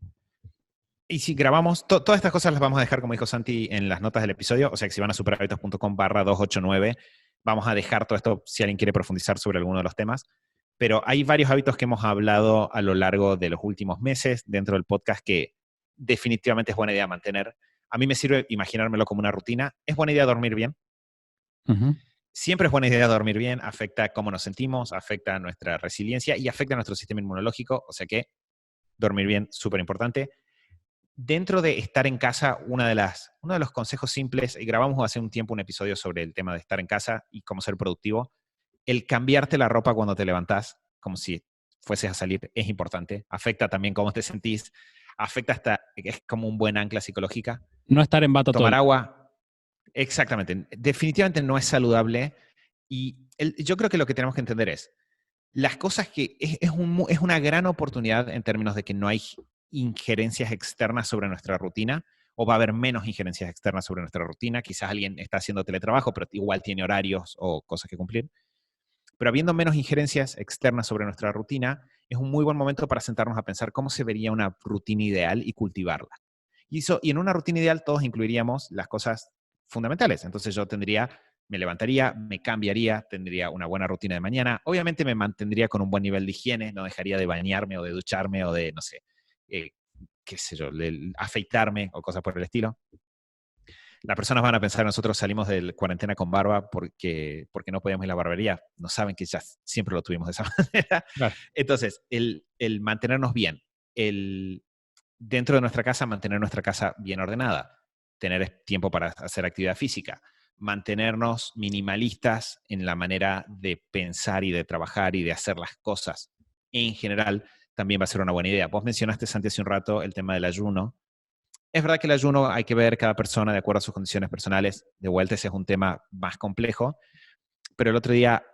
Y si grabamos, todas estas cosas las vamos a dejar, como dijo Santi, en las notas del episodio. O sea que si van a superhábitos.com/289, vamos a dejar todo esto si alguien quiere profundizar sobre alguno de los temas. Pero hay varios hábitos que hemos hablado a lo largo de los últimos meses dentro del podcast que definitivamente es buena idea mantener. A mí me sirve imaginármelo como una rutina. Es buena idea dormir bien. Uh-huh. Siempre es buena idea dormir bien. Afecta cómo nos sentimos, afecta nuestra resiliencia y afecta nuestro sistema inmunológico. O sea que dormir bien, súper importante. Dentro de estar en casa, uno de los consejos simples, y grabamos hace un tiempo un episodio sobre el tema de estar en casa y cómo ser productivo, el cambiarte la ropa cuando te levantás, como si fueses a salir, es importante. Afecta también cómo te sentís, afecta hasta, es como un buen ancla psicológica. No estar en bata todo. Tomar agua, exactamente. Definitivamente no es saludable y yo creo que lo que tenemos que entender es, las cosas que es una gran oportunidad en términos de que no hay injerencias externas sobre nuestra rutina, o va a haber menos injerencias externas sobre nuestra rutina. Quizás alguien está haciendo teletrabajo, pero igual tiene horarios o cosas que cumplir. Pero habiendo menos injerencias externas sobre nuestra rutina, es un muy buen momento para sentarnos a pensar cómo se vería una rutina ideal y cultivarla. Y en una rutina ideal todos incluiríamos las cosas fundamentales. Entonces yo me levantaría, me cambiaría, tendría una buena rutina de mañana. Obviamente me mantendría con un buen nivel de higiene, no dejaría de bañarme o de ducharme o de, no sé, qué sé yo, afeitarme o cosas por el estilo. Las personas van a pensar, nosotros salimos de cuarentena con barba porque no podíamos ir a la barbería. No saben que ya siempre lo tuvimos de esa manera. Claro. Entonces, el mantenernos bien, dentro de nuestra casa, mantener nuestra casa bien ordenada, tener tiempo para hacer actividad física, mantenernos minimalistas en la manera de pensar y de trabajar y de hacer las cosas en general, también va a ser una buena idea. Vos mencionaste, Santi, hace un rato el tema del ayuno. Es verdad que el ayuno hay que ver cada persona de acuerdo a sus condiciones personales. De vuelta, ese es un tema más complejo. Pero el otro día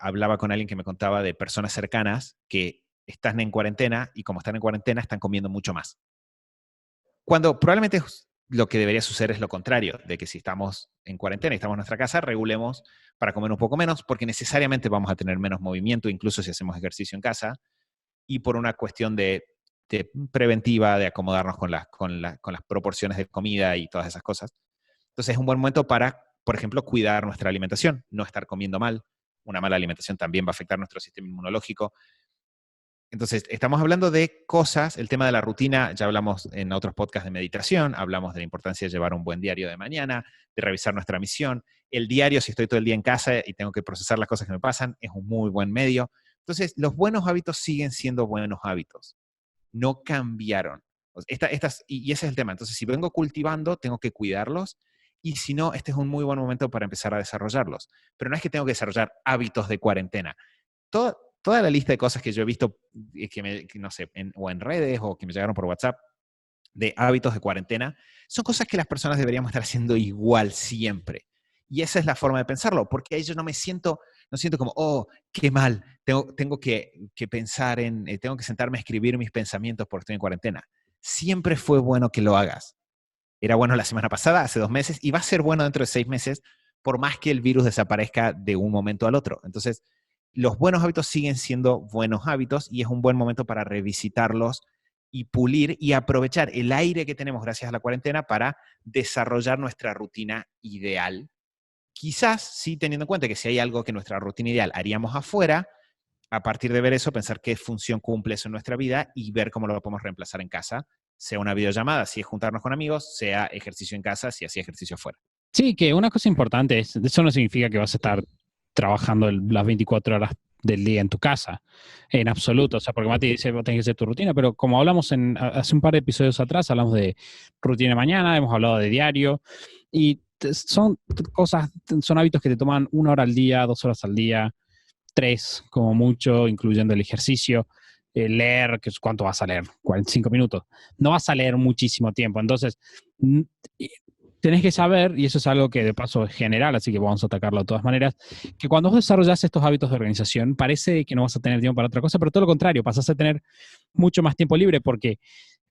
hablaba con alguien que me contaba de personas cercanas que están en cuarentena y como están en cuarentena están comiendo mucho más. Cuando probablemente lo que debería suceder es lo contrario, de que si estamos en cuarentena y estamos en nuestra casa, regulemos para comer un poco menos, porque necesariamente vamos a tener menos movimiento, incluso si hacemos ejercicio en casa, y por una cuestión de preventiva, de acomodarnos con las proporciones de comida y todas esas cosas. Entonces es un buen momento para, por ejemplo, cuidar nuestra alimentación, no estar comiendo mal. Una mala alimentación también va a afectar nuestro sistema inmunológico. Entonces, estamos hablando de cosas, el tema de la rutina, ya hablamos en otros podcasts de meditación, hablamos de la importancia de llevar un buen diario de mañana, de revisar nuestra misión. El diario, si estoy todo el día en casa y tengo que procesar las cosas que me pasan, es un muy buen medio. Entonces, los buenos hábitos siguen siendo buenos hábitos. No cambiaron. Y ese es el tema. Entonces, si vengo cultivando, tengo que cuidarlos Y si no, este es un muy buen momento para empezar a desarrollarlos. Pero no es que tengo que desarrollar hábitos de cuarentena. Toda la lista de cosas que yo he visto, que no sé, o en redes o que me llegaron por WhatsApp, de hábitos de cuarentena, son cosas que las personas deberíamos estar haciendo igual siempre. Y esa es la forma de pensarlo, porque ahí yo no siento como, oh, qué mal, tengo que pensar tengo que sentarme a escribir mis pensamientos porque estoy en cuarentena. Siempre fue bueno que lo hagas. Era bueno la semana pasada, hace 2 meses, y va a ser bueno dentro de 6 meses, por más que el virus desaparezca de un momento al otro. Entonces, los buenos hábitos siguen siendo buenos hábitos y es un buen momento para revisitarlos y pulir y aprovechar el aire que tenemos gracias a la cuarentena para desarrollar nuestra rutina ideal. Quizás sí teniendo en cuenta que si hay algo que nuestra rutina ideal haríamos afuera, a partir de ver eso, pensar qué función cumple eso en nuestra vida y ver cómo lo podemos reemplazar en casa, sea una videollamada, si es juntarnos con amigos, sea ejercicio en casa, si hacía ejercicio afuera. Sí, que una cosa importante es, eso no significa que vas a estar trabajando las 24 horas del día en tu casa, en absoluto. O sea, porque Mati dice, vos tenés que hacer tu rutina, pero como hablamos hace un par de episodios atrás, hablamos de rutina de mañana, hemos hablado de diario, y son cosas, son hábitos que te toman 1 hora al día, 2 horas al día, 3 como mucho, incluyendo el ejercicio. Leer, que es cuánto vas a leer, 45 minutos. No vas a leer muchísimo tiempo. Entonces, tenés que saber, y eso es algo que de paso es general, así que vamos a atacarlo de todas maneras, que cuando vos desarrollas estos hábitos de organización, parece que no vas a tener tiempo para otra cosa, pero todo lo contrario, pasás a tener mucho más tiempo libre porque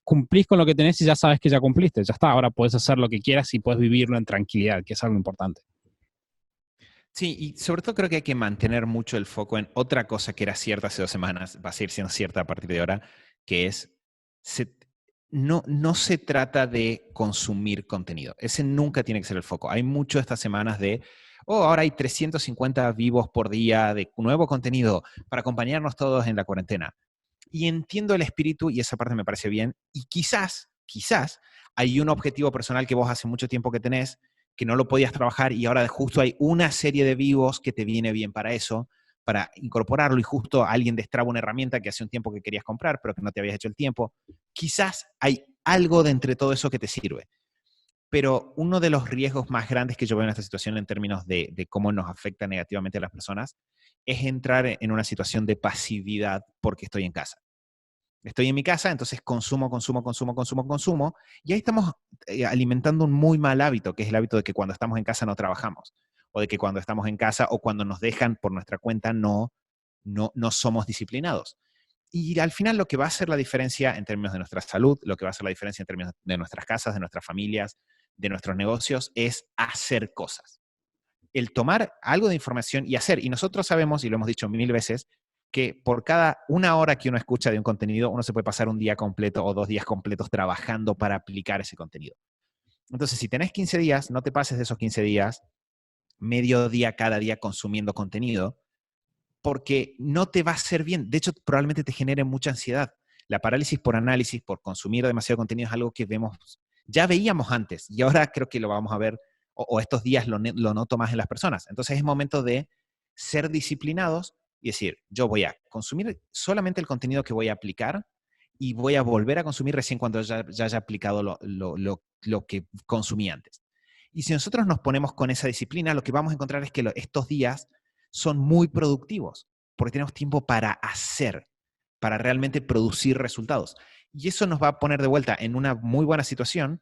cumplís con lo que tenés y ya sabes que ya cumpliste, ya está, ahora puedes hacer lo que quieras y puedes vivirlo en tranquilidad, que es algo importante. Sí, y sobre todo creo que hay que mantener mucho el foco en otra cosa que era cierta hace 2 semanas, va a seguir siendo cierta a partir de ahora, que es, no se trata de consumir contenido. Ese nunca tiene que ser el foco. Hay mucho estas semanas de, oh, ahora hay 350 vivos por día de nuevo contenido para acompañarnos todos en la cuarentena. Y entiendo el espíritu y esa parte me parece bien. Y quizás hay un objetivo personal que vos hace mucho tiempo que tenés, que no lo podías trabajar y ahora justo hay una serie de vivos que te viene bien para eso, para incorporarlo y justo alguien destraba una herramienta que hace un tiempo que querías comprar, pero que no te habías hecho el tiempo. Quizás hay algo de entre todo eso que te sirve. Pero uno de los riesgos más grandes que yo veo en esta situación en términos de cómo nos afecta negativamente a las personas es entrar en una situación de pasividad porque estoy en casa. Estoy en mi casa, entonces consumo, y ahí estamos alimentando un muy mal hábito, que es el hábito de que cuando estamos en casa no trabajamos, o de que cuando estamos en casa o cuando nos dejan por nuestra cuenta no somos disciplinados. Y al final lo que va a hacer la diferencia en términos de nuestra salud, lo que va a hacer la diferencia en términos de nuestras casas, de nuestras familias, de nuestros negocios, es hacer cosas. El tomar algo de información y hacer. Y nosotros sabemos, y lo hemos dicho 1000 veces, que por cada 1 hora que uno escucha de un contenido, uno se puede pasar un día completo o 2 días completos trabajando para aplicar ese contenido. Entonces, si tenés 15 días, no te pases de esos 15 días, medio día cada día consumiendo contenido, porque no te va a hacer bien. De hecho, probablemente te genere mucha ansiedad. La parálisis por análisis, por consumir demasiado contenido, es algo que ya veíamos antes y ahora creo que lo vamos a ver, o estos días lo noto más en las personas. Entonces es momento de ser disciplinados y decir, yo voy a consumir solamente el contenido que voy a aplicar y voy a volver a consumir recién cuando ya haya aplicado lo que consumí antes. Y si nosotros nos ponemos con esa disciplina, lo que vamos a encontrar es que estos días son muy productivos, porque tenemos tiempo para hacer, para realmente producir resultados. Y eso nos va a poner de vuelta en una muy buena situación,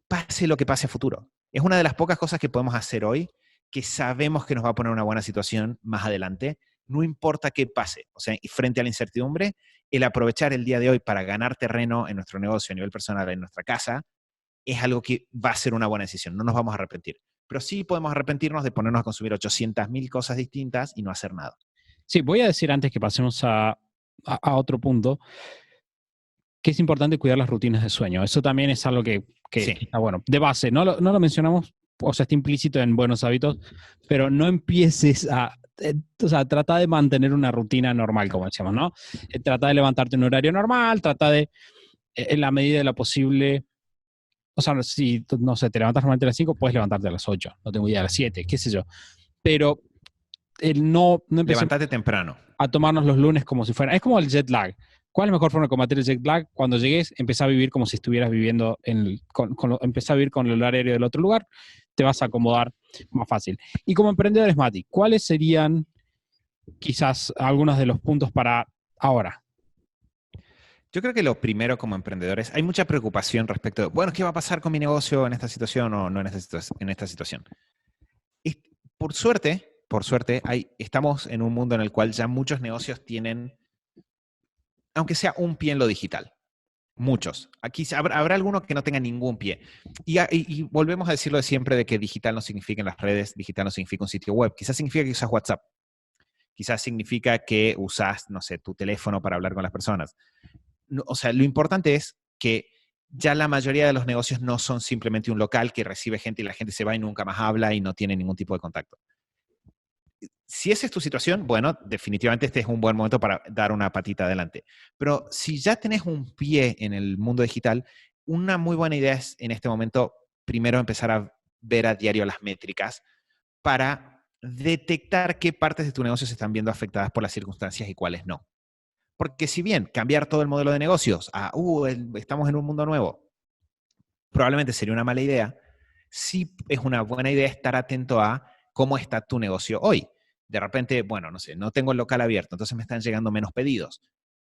pase lo que pase a futuro. Es una de las pocas cosas que podemos hacer hoy que sabemos que nos va a poner en una buena situación más adelante, no importa qué pase. O sea, frente a la incertidumbre, el aprovechar el día de hoy para ganar terreno en nuestro negocio a nivel personal, en nuestra casa, es algo que va a ser una buena decisión. No nos vamos a arrepentir. Pero sí podemos arrepentirnos de ponernos a consumir 800.000 cosas distintas y no hacer nada. Sí, voy a decir antes que pasemos a otro punto, que es importante cuidar las rutinas de sueño. Eso también es algo que Sí. está bueno. De base, no lo mencionamos, o sea, está implícito en buenos hábitos, pero no empieces o sea, trata de mantener una rutina normal, como decíamos, ¿no? Trata de levantarte en un horario normal, trata de, en la medida de lo posible, o sea, si, no sé, te levantas normalmente a las 5, puedes levantarte a las 8, no tengo idea, a las 7, qué sé yo. Pero no empecemos Levántate temprano. a tomarnos los lunes como si fuera. Es como el jet lag. ¿Cuál es la mejor forma de combatir el jet lag? Cuando llegues, empezá a vivir como si estuvieras viviendo empezá a vivir con el horario del otro lugar. te vas a acomodar más fácil. Y como emprendedores, Mati, ¿cuáles serían quizás algunos de los puntos para ahora? Yo creo que lo primero como emprendedores, hay mucha preocupación respecto de, bueno, ¿qué va a pasar con mi negocio en esta situación o no en esta situación? Y por suerte, estamos en un mundo en el cual ya muchos negocios tienen, aunque sea un pie en lo digital. Muchos. Aquí habrá alguno que no tenga ningún pie. Y volvemos a decirlo de siempre de que digital no significa en las redes, digital no significa un sitio web. Quizás significa que usas WhatsApp. Quizás significa que usas, no sé, tu teléfono para hablar con las personas. O sea, lo importante es que ya la mayoría de los negocios no son simplemente un local que recibe gente y la gente se va y nunca más habla y no tiene ningún tipo de contacto. Si esa es tu situación, bueno, definitivamente este es un buen momento para dar una patita adelante. Pero si ya tenés un pie en el mundo digital, una muy buena idea es en este momento primero empezar a ver a diario las métricas para detectar qué partes de tu negocio se están viendo afectadas por las circunstancias y cuáles no. Porque si bien cambiar todo el modelo de negocios a, estamos en un mundo nuevo, probablemente sería una mala idea, sí es una buena idea estar atento a cómo está tu negocio hoy. De repente, bueno, no sé, no tengo el local abierto, entonces me están llegando menos pedidos.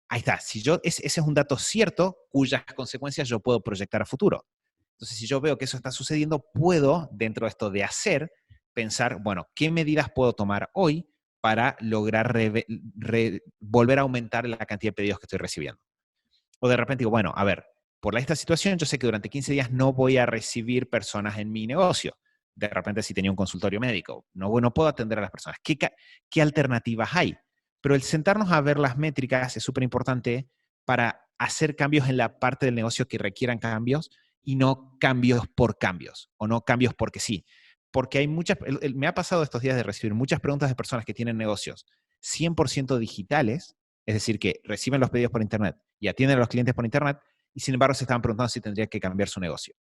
Ahí está, ese es un dato cierto cuyas consecuencias yo puedo proyectar a futuro. Entonces, si yo veo que eso está sucediendo, puedo, dentro de esto de hacer, pensar, bueno, ¿qué medidas puedo tomar hoy para lograr volver a aumentar la cantidad de pedidos que estoy recibiendo? O de repente digo, bueno, a ver, por esta situación yo sé que durante 15 días no voy a recibir personas en mi negocio. De repente si tenía un consultorio médico, no puedo atender a las personas. ¿Qué alternativas hay? Pero el sentarnos a ver las métricas es súper importante para hacer cambios en la parte del negocio que requieran cambios y no cambios por cambios o no cambios porque sí. Porque hay me ha pasado estos días de recibir muchas preguntas de personas que tienen negocios 100% digitales, es decir, que reciben los pedidos por Internet y atienden a los clientes por Internet, y sin embargo se estaban preguntando si tendría que cambiar su negocio.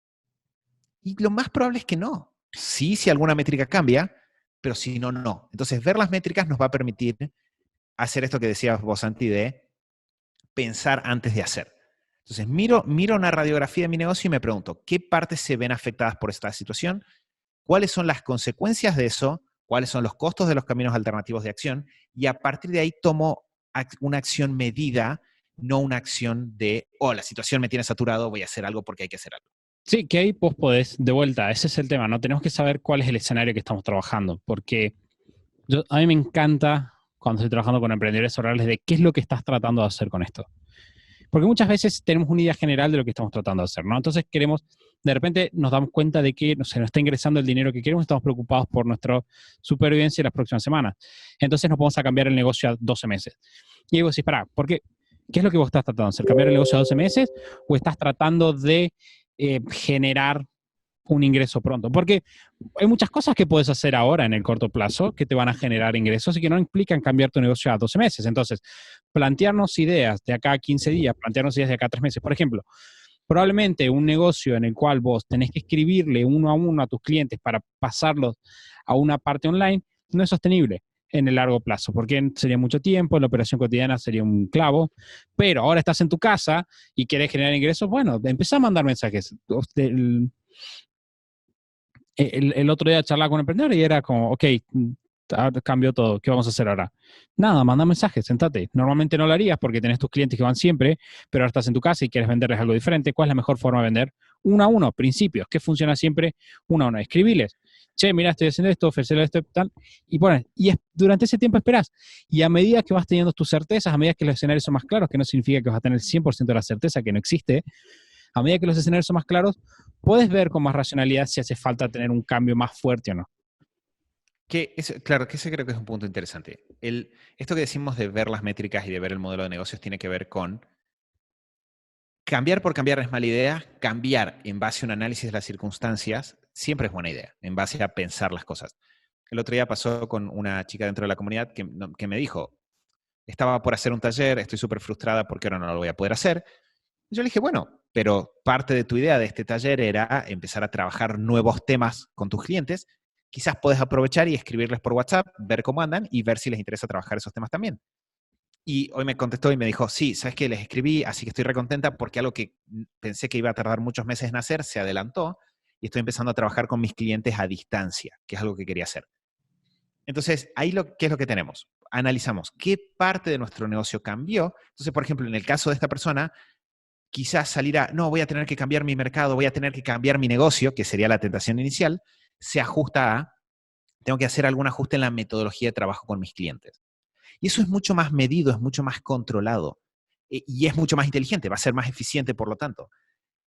Y lo más probable es que no. Sí, si alguna métrica cambia, pero si no, no. Entonces, ver las métricas nos va a permitir hacer esto que decías vos, Santi, de pensar antes de hacer. Entonces, miro una radiografía de mi negocio y me pregunto, ¿qué partes se ven afectadas por esta situación? ¿Cuáles son las consecuencias de eso? ¿Cuáles son los costos de los caminos alternativos de acción? Y a partir de ahí tomo una acción medida, no una acción de, la situación me tiene saturado, voy a hacer algo porque hay que hacer algo. Sí, que ahí vos podés, de vuelta, ese es el tema, ¿no? Tenemos que saber cuál es el escenario que estamos trabajando, porque a mí me encanta cuando estoy trabajando con emprendedores hablarles de qué es lo que estás tratando de hacer con esto. Porque muchas veces tenemos una idea general de lo que estamos tratando de hacer, ¿no? Entonces de repente nos damos cuenta de que no sé, nos está ingresando el dinero que queremos, estamos preocupados por nuestra supervivencia en las próximas semanas. Entonces nos vamos a cambiar el negocio a 12 meses. Y vos decís, pará, ¿por qué? ¿Qué es lo que vos estás tratando de hacer? ¿Cambiar el negocio a 12 meses o estás tratando de generar un ingreso pronto? Porque hay muchas cosas que puedes hacer ahora en el corto plazo que te van a generar ingresos y que no implican cambiar tu negocio a 12 meses. Entonces, plantearnos ideas de acá a 15 días, plantearnos ideas de acá a 3 meses. Por ejemplo, probablemente un negocio en el cual vos tenés que escribirle uno a uno a tus clientes para pasarlos a una parte online, no es sostenible en el largo plazo, porque sería mucho tiempo, la operación cotidiana sería un clavo, pero ahora estás en tu casa y querés generar ingresos, bueno, empezá a mandar mensajes. El otro día charlaba con un emprendedor y era como, ok, cambió todo, ¿qué vamos a hacer ahora? Nada, manda mensajes, sentate. Normalmente no lo harías porque tenés tus clientes que van siempre, pero ahora estás en tu casa y quieres venderles algo diferente. ¿Cuál es la mejor forma de vender? Uno a uno, principios. ¿Qué funciona siempre? Uno a uno. Escribiles. Che, mira, estoy haciendo esto, ofrecerle esto, tal. Y pones, durante ese tiempo esperás. Y a medida que vas teniendo tus certezas, a medida que los escenarios son más claros, que no significa que vas a tener el 100% de la certeza, que no existe, a medida que los escenarios son más claros, puedes ver con más racionalidad si hace falta tener un cambio más fuerte o no. Claro, que ese creo que es un punto interesante. Esto que decimos de ver las métricas y de ver el modelo de negocios tiene que ver con cambiar por cambiar no es mala idea, cambiar en base a un análisis de las circunstancias siempre es buena idea, en base a pensar las cosas. El otro día pasó con una chica dentro de la comunidad que me dijo, estaba por hacer un taller, estoy súper frustrada porque ahora no lo voy a poder hacer. Yo le dije, bueno, pero parte de tu idea de este taller era empezar a trabajar nuevos temas con tus clientes. Quizás puedes aprovechar y escribirles por WhatsApp, ver cómo andan y ver si les interesa trabajar esos temas también. Y hoy me contestó y me dijo, sí, ¿sabes qué? Les escribí, así que estoy recontenta porque algo que pensé que iba a tardar muchos meses en hacer se adelantó y estoy empezando a trabajar con mis clientes a distancia, que es algo que quería hacer. Entonces, ahí ¿qué es lo que tenemos? Analizamos qué parte de nuestro negocio cambió. Entonces, por ejemplo, en el caso de esta persona, quizás salir no, voy a tener que cambiar mi mercado, voy a tener que cambiar mi negocio, que sería la tentación inicial, se ajusta a, tengo que hacer algún ajuste en la metodología de trabajo con mis clientes. Y eso es mucho más medido, es mucho más controlado y es mucho más inteligente, va a ser más eficiente por lo tanto.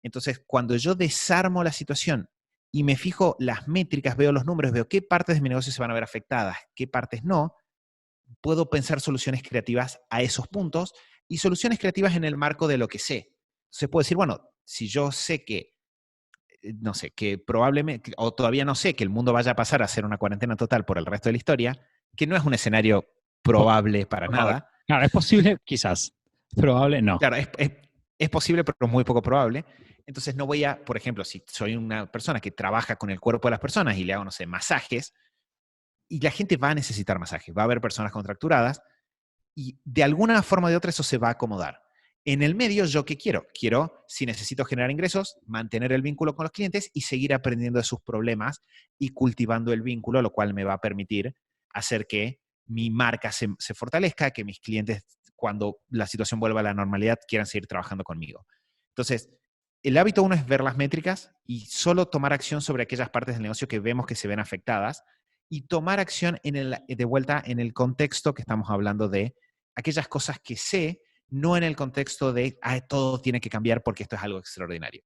Entonces, cuando yo desarmo la situación y me fijo las métricas, veo los números, veo qué partes de mi negocio se van a ver afectadas, qué partes no, puedo pensar soluciones creativas a esos puntos y soluciones creativas en el marco de lo que sé. Entonces puedo decir, bueno, si yo sé que, no sé, que probablemente, o todavía no sé que el mundo vaya a pasar a ser una cuarentena total por el resto de la historia, que no es un escenario probable para nada. Claro, es posible, quizás. Probable, no. Claro, es posible, pero muy poco probable. Entonces no voy a, por ejemplo, si soy una persona que trabaja con el cuerpo de las personas y le hago, no sé, masajes, y la gente va a necesitar masajes, va a haber personas contracturadas, y de alguna forma o de otra eso se va a acomodar. En el medio, ¿yo qué quiero? Quiero, si necesito generar ingresos, mantener el vínculo con los clientes y seguir aprendiendo de sus problemas y cultivando el vínculo, lo cual me va a permitir hacer que mi marca se fortalezca, que mis clientes, cuando la situación vuelva a la normalidad, quieran seguir trabajando conmigo. Entonces, el hábito uno es ver las métricas y solo tomar acción sobre aquellas partes del negocio que vemos que se ven afectadas y tomar acción de vuelta en el contexto que estamos hablando de aquellas cosas que sé, no en el contexto de todo tiene que cambiar porque esto es algo extraordinario.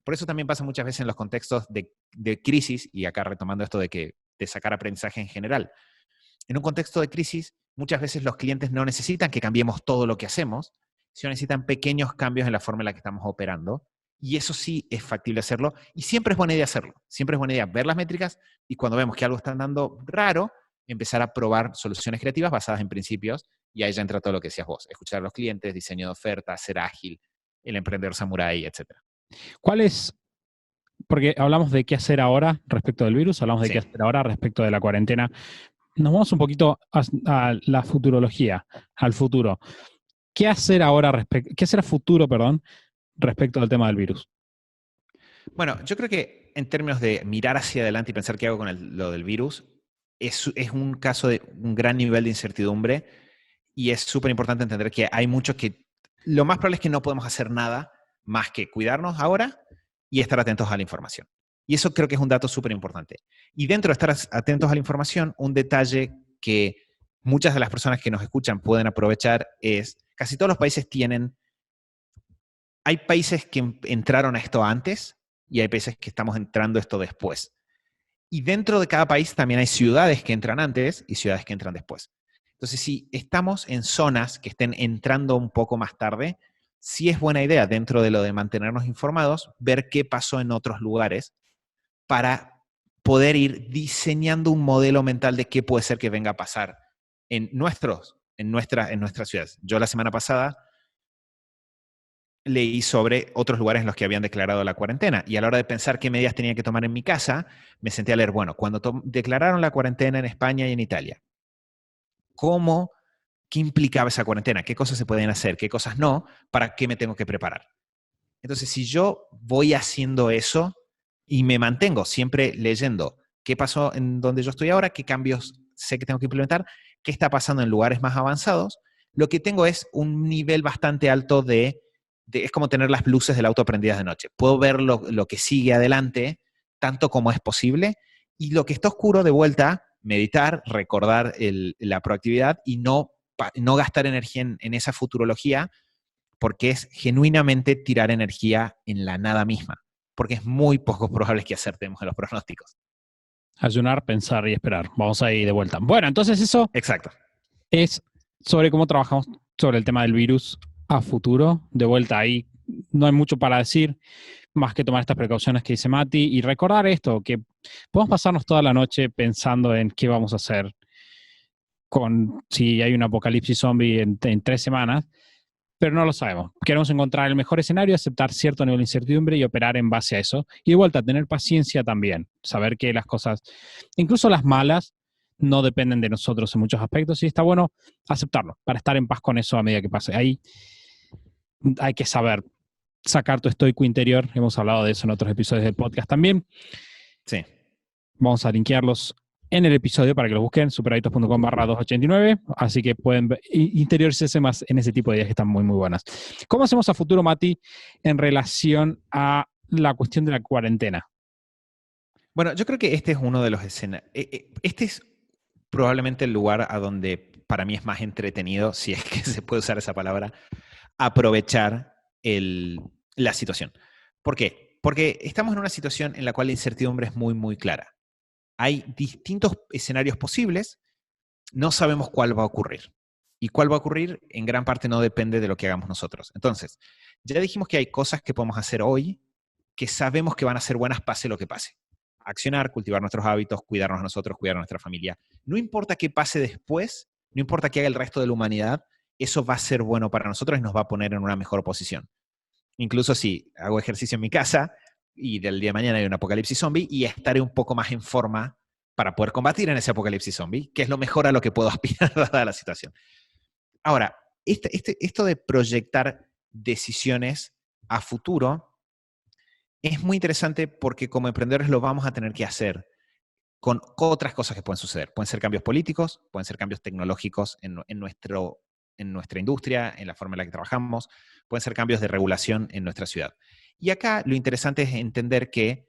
Por eso también pasa muchas veces en los contextos de crisis, y acá retomando esto de sacar aprendizaje en general. En un contexto de crisis, muchas veces los clientes no necesitan que cambiemos todo lo que hacemos, sino necesitan pequeños cambios en la forma en la que estamos operando. Y eso sí es factible hacerlo. Y siempre es buena idea hacerlo. Siempre es buena idea ver las métricas y cuando vemos que algo está andando raro, empezar a probar soluciones creativas basadas en principios. Y ahí ya entra todo lo que decías vos. Escuchar a los clientes, diseño de ofertas, ser ágil, el emprendedor samurái, etc. ¿Cuál es? Porque hablamos de qué hacer ahora respecto del virus, hablamos de Sí. qué hacer ahora respecto de la cuarentena. Nos vamos un poquito a la futurología, al futuro. ¿Qué hacer ahora qué hacer a futuro, perdón, respecto al tema del virus? Bueno, yo creo que en términos de mirar hacia adelante y pensar qué hago con lo del virus, es un caso de un gran nivel de incertidumbre y es súper importante entender que hay mucho que lo más probable es que no podemos hacer nada más que cuidarnos ahora y estar atentos a la información. Y eso creo que es un dato súper importante. Y dentro de estar atentos a la información, un detalle que muchas de las personas que nos escuchan pueden aprovechar es, casi todos los países hay países que entraron a esto antes y hay países que estamos entrando a esto después. Y dentro de cada país también hay ciudades que entran antes y ciudades que entran después. Entonces, si estamos en zonas que estén entrando un poco más tarde, sí es buena idea, dentro de lo de mantenernos informados, ver qué pasó en otros lugares para poder ir diseñando un modelo mental de qué puede ser que venga a pasar en nuestras ciudades. Yo la semana pasada leí sobre otros lugares en los que habían declarado la cuarentena y a la hora de pensar qué medidas tenía que tomar en mi casa, me senté a leer, bueno, cuando declararon la cuarentena en España y en Italia, ¿qué implicaba esa cuarentena? ¿Qué cosas se pueden hacer? ¿Qué cosas no? ¿Para qué me tengo que preparar? Entonces, si yo voy haciendo eso y me mantengo siempre leyendo qué pasó en donde yo estoy ahora, qué cambios sé que tengo que implementar, qué está pasando en lugares más avanzados, lo que tengo es un nivel bastante alto es como tener las luces del auto prendidas de noche. Puedo ver lo que sigue adelante tanto como es posible y lo que está oscuro de vuelta, meditar, recordar la proactividad y no gastar energía en esa futurología porque es genuinamente tirar energía en la nada misma, porque es muy poco probable que acertemos en los pronósticos. Ayunar, pensar y esperar. Vamos ahí de vuelta. Bueno, entonces eso Exacto. es sobre cómo trabajamos sobre el tema del virus a futuro. De vuelta ahí no hay mucho para decir, más que tomar estas precauciones que dice Mati y recordar esto, que podemos pasarnos toda la noche pensando en qué vamos a hacer si hay un apocalipsis zombie en 3 semanas, pero no lo sabemos. Queremos encontrar el mejor escenario, aceptar cierto nivel de incertidumbre y operar en base a eso. Y de vuelta, tener paciencia también, saber que las cosas, incluso las malas, no dependen de nosotros en muchos aspectos y está bueno aceptarlo para estar en paz con eso a medida que pase. Ahí hay que saber sacar tu estoico interior. Hemos hablado de eso en otros episodios del podcast también. Sí. Vamos a linkearlos en el episodio para que los busquen, superaditos.com/289. Así que pueden interiorizarse más en ese tipo de ideas que están muy, muy buenas. ¿Cómo hacemos a futuro, Mati, en relación a la cuestión de la cuarentena? Bueno, yo creo que este es uno de los escenarios. Este es probablemente el lugar a donde para mí es más entretenido, si es que se puede usar esa palabra, aprovechar la situación. ¿Por qué? Porque estamos en una situación en la cual la incertidumbre es muy, muy clara. Hay distintos escenarios posibles, no sabemos cuál va a ocurrir. Y cuál va a ocurrir en gran parte no depende de lo que hagamos nosotros. Entonces, ya dijimos que hay cosas que podemos hacer hoy que sabemos que van a ser buenas pase lo que pase. Accionar, cultivar nuestros hábitos, cuidarnos a nosotros, cuidar a nuestra familia. No importa qué pase después, no importa qué haga el resto de la humanidad, eso va a ser bueno para nosotros y nos va a poner en una mejor posición. Incluso si hago ejercicio en mi casa y del día de mañana hay un apocalipsis zombie y estaré un poco más en forma para poder combatir en ese apocalipsis zombie, que es lo mejor a lo que puedo aspirar dada la situación. Ahora, esto de proyectar decisiones a futuro es muy interesante porque como emprendedores lo vamos a tener que hacer con otras cosas que pueden suceder. Pueden ser cambios políticos, pueden ser cambios tecnológicos en nuestra industria, en la forma en la que trabajamos, pueden ser cambios de regulación en nuestra ciudad. Y acá lo interesante es entender que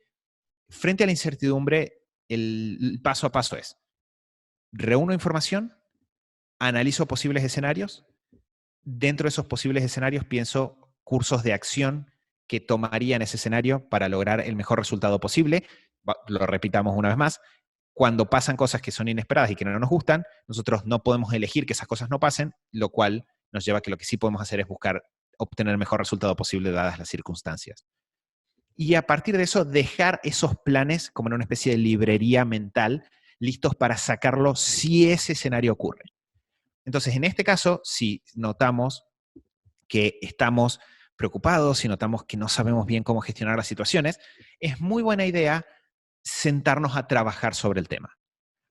frente a la incertidumbre, el paso a paso es, reúno información, analizo posibles escenarios, dentro de esos posibles escenarios pienso cursos de acción que tomaría en ese escenario para lograr el mejor resultado posible. Lo repitamos una vez más. Cuando pasan cosas que son inesperadas y que no nos gustan, nosotros no podemos elegir que esas cosas no pasen, lo cual nos lleva a que lo que sí podemos hacer es buscar obtener el mejor resultado posible dadas las circunstancias. Y a partir de eso, dejar esos planes como en una especie de librería mental, listos para sacarlo si ese escenario ocurre. Entonces, en este caso, si notamos que estamos preocupados, si notamos que no sabemos bien cómo gestionar las situaciones, es muy buena idea sentarnos a trabajar sobre el tema.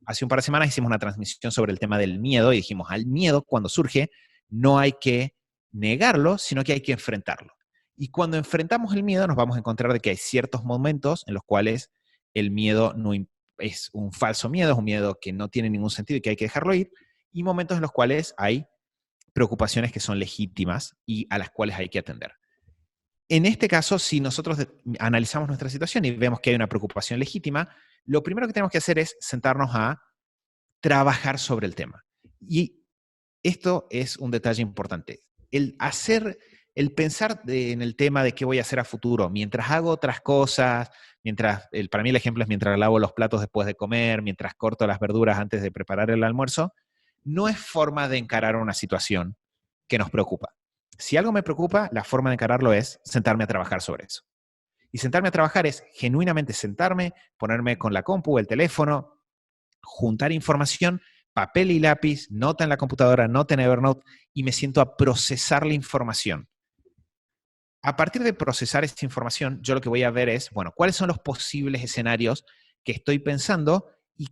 Hace un par de semanas hicimos una transmisión sobre el tema del miedo y dijimos, al miedo cuando surge no hay que negarlo, sino que hay que enfrentarlo. Y cuando enfrentamos el miedo nos vamos a encontrar de que hay ciertos momentos en los cuales el miedo no es un falso miedo, es un miedo que no tiene ningún sentido y que hay que dejarlo ir, y momentos en los cuales hay preocupaciones que son legítimas y a las cuales hay que atender. En este caso, si nosotros analizamos nuestra situación y vemos que hay una preocupación legítima, lo primero que tenemos que hacer es sentarnos a trabajar sobre el tema. Y esto es un detalle importante. El pensar en el tema de qué voy a hacer a futuro, mientras hago otras cosas, para mí el ejemplo es mientras lavo los platos después de comer, mientras corto las verduras antes de preparar el almuerzo, no es forma de encarar una situación que nos preocupa. Si algo me preocupa, la forma de encararlo es sentarme a trabajar sobre eso. Y sentarme a trabajar es genuinamente sentarme, ponerme con la compu, el teléfono, juntar información, papel y lápiz, nota en la computadora, nota en Evernote, y me siento a procesar la información. A partir de procesar esta información, yo lo que voy a ver es, bueno, ¿cuáles son los posibles escenarios que estoy pensando y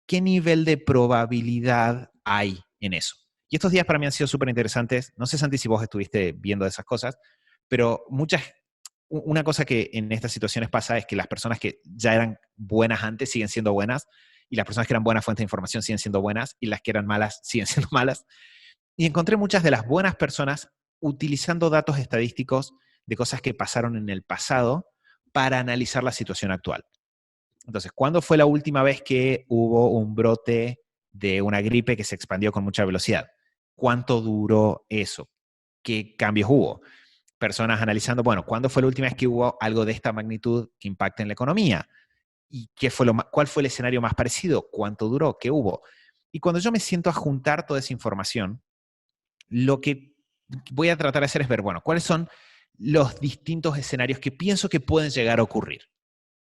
qué nivel de probabilidad hay en eso? Y estos días para mí han sido súper interesantes. No sé, Santi, si vos estuviste viendo esas cosas, pero una cosa que en estas situaciones pasa es que las personas que ya eran buenas antes siguen siendo buenas, y las personas que eran buenas fuentes de información siguen siendo buenas, y las que eran malas siguen siendo malas. Y encontré muchas de las buenas personas utilizando datos estadísticos de cosas que pasaron en el pasado para analizar la situación actual. Entonces, ¿cuándo fue la última vez que hubo un brote de una gripe que se expandió con mucha velocidad? ¿Cuánto duró eso? ¿Qué cambios hubo? Personas analizando, bueno, ¿cuándo fue la última vez que hubo algo de esta magnitud que impacte en la economía? ¿Y cuál fue el escenario más parecido? ¿Cuánto duró? ¿Qué hubo? Y cuando yo me siento a juntar toda esa información, lo que voy a tratar de hacer es ver, bueno, cuáles son los distintos escenarios que pienso que pueden llegar a ocurrir.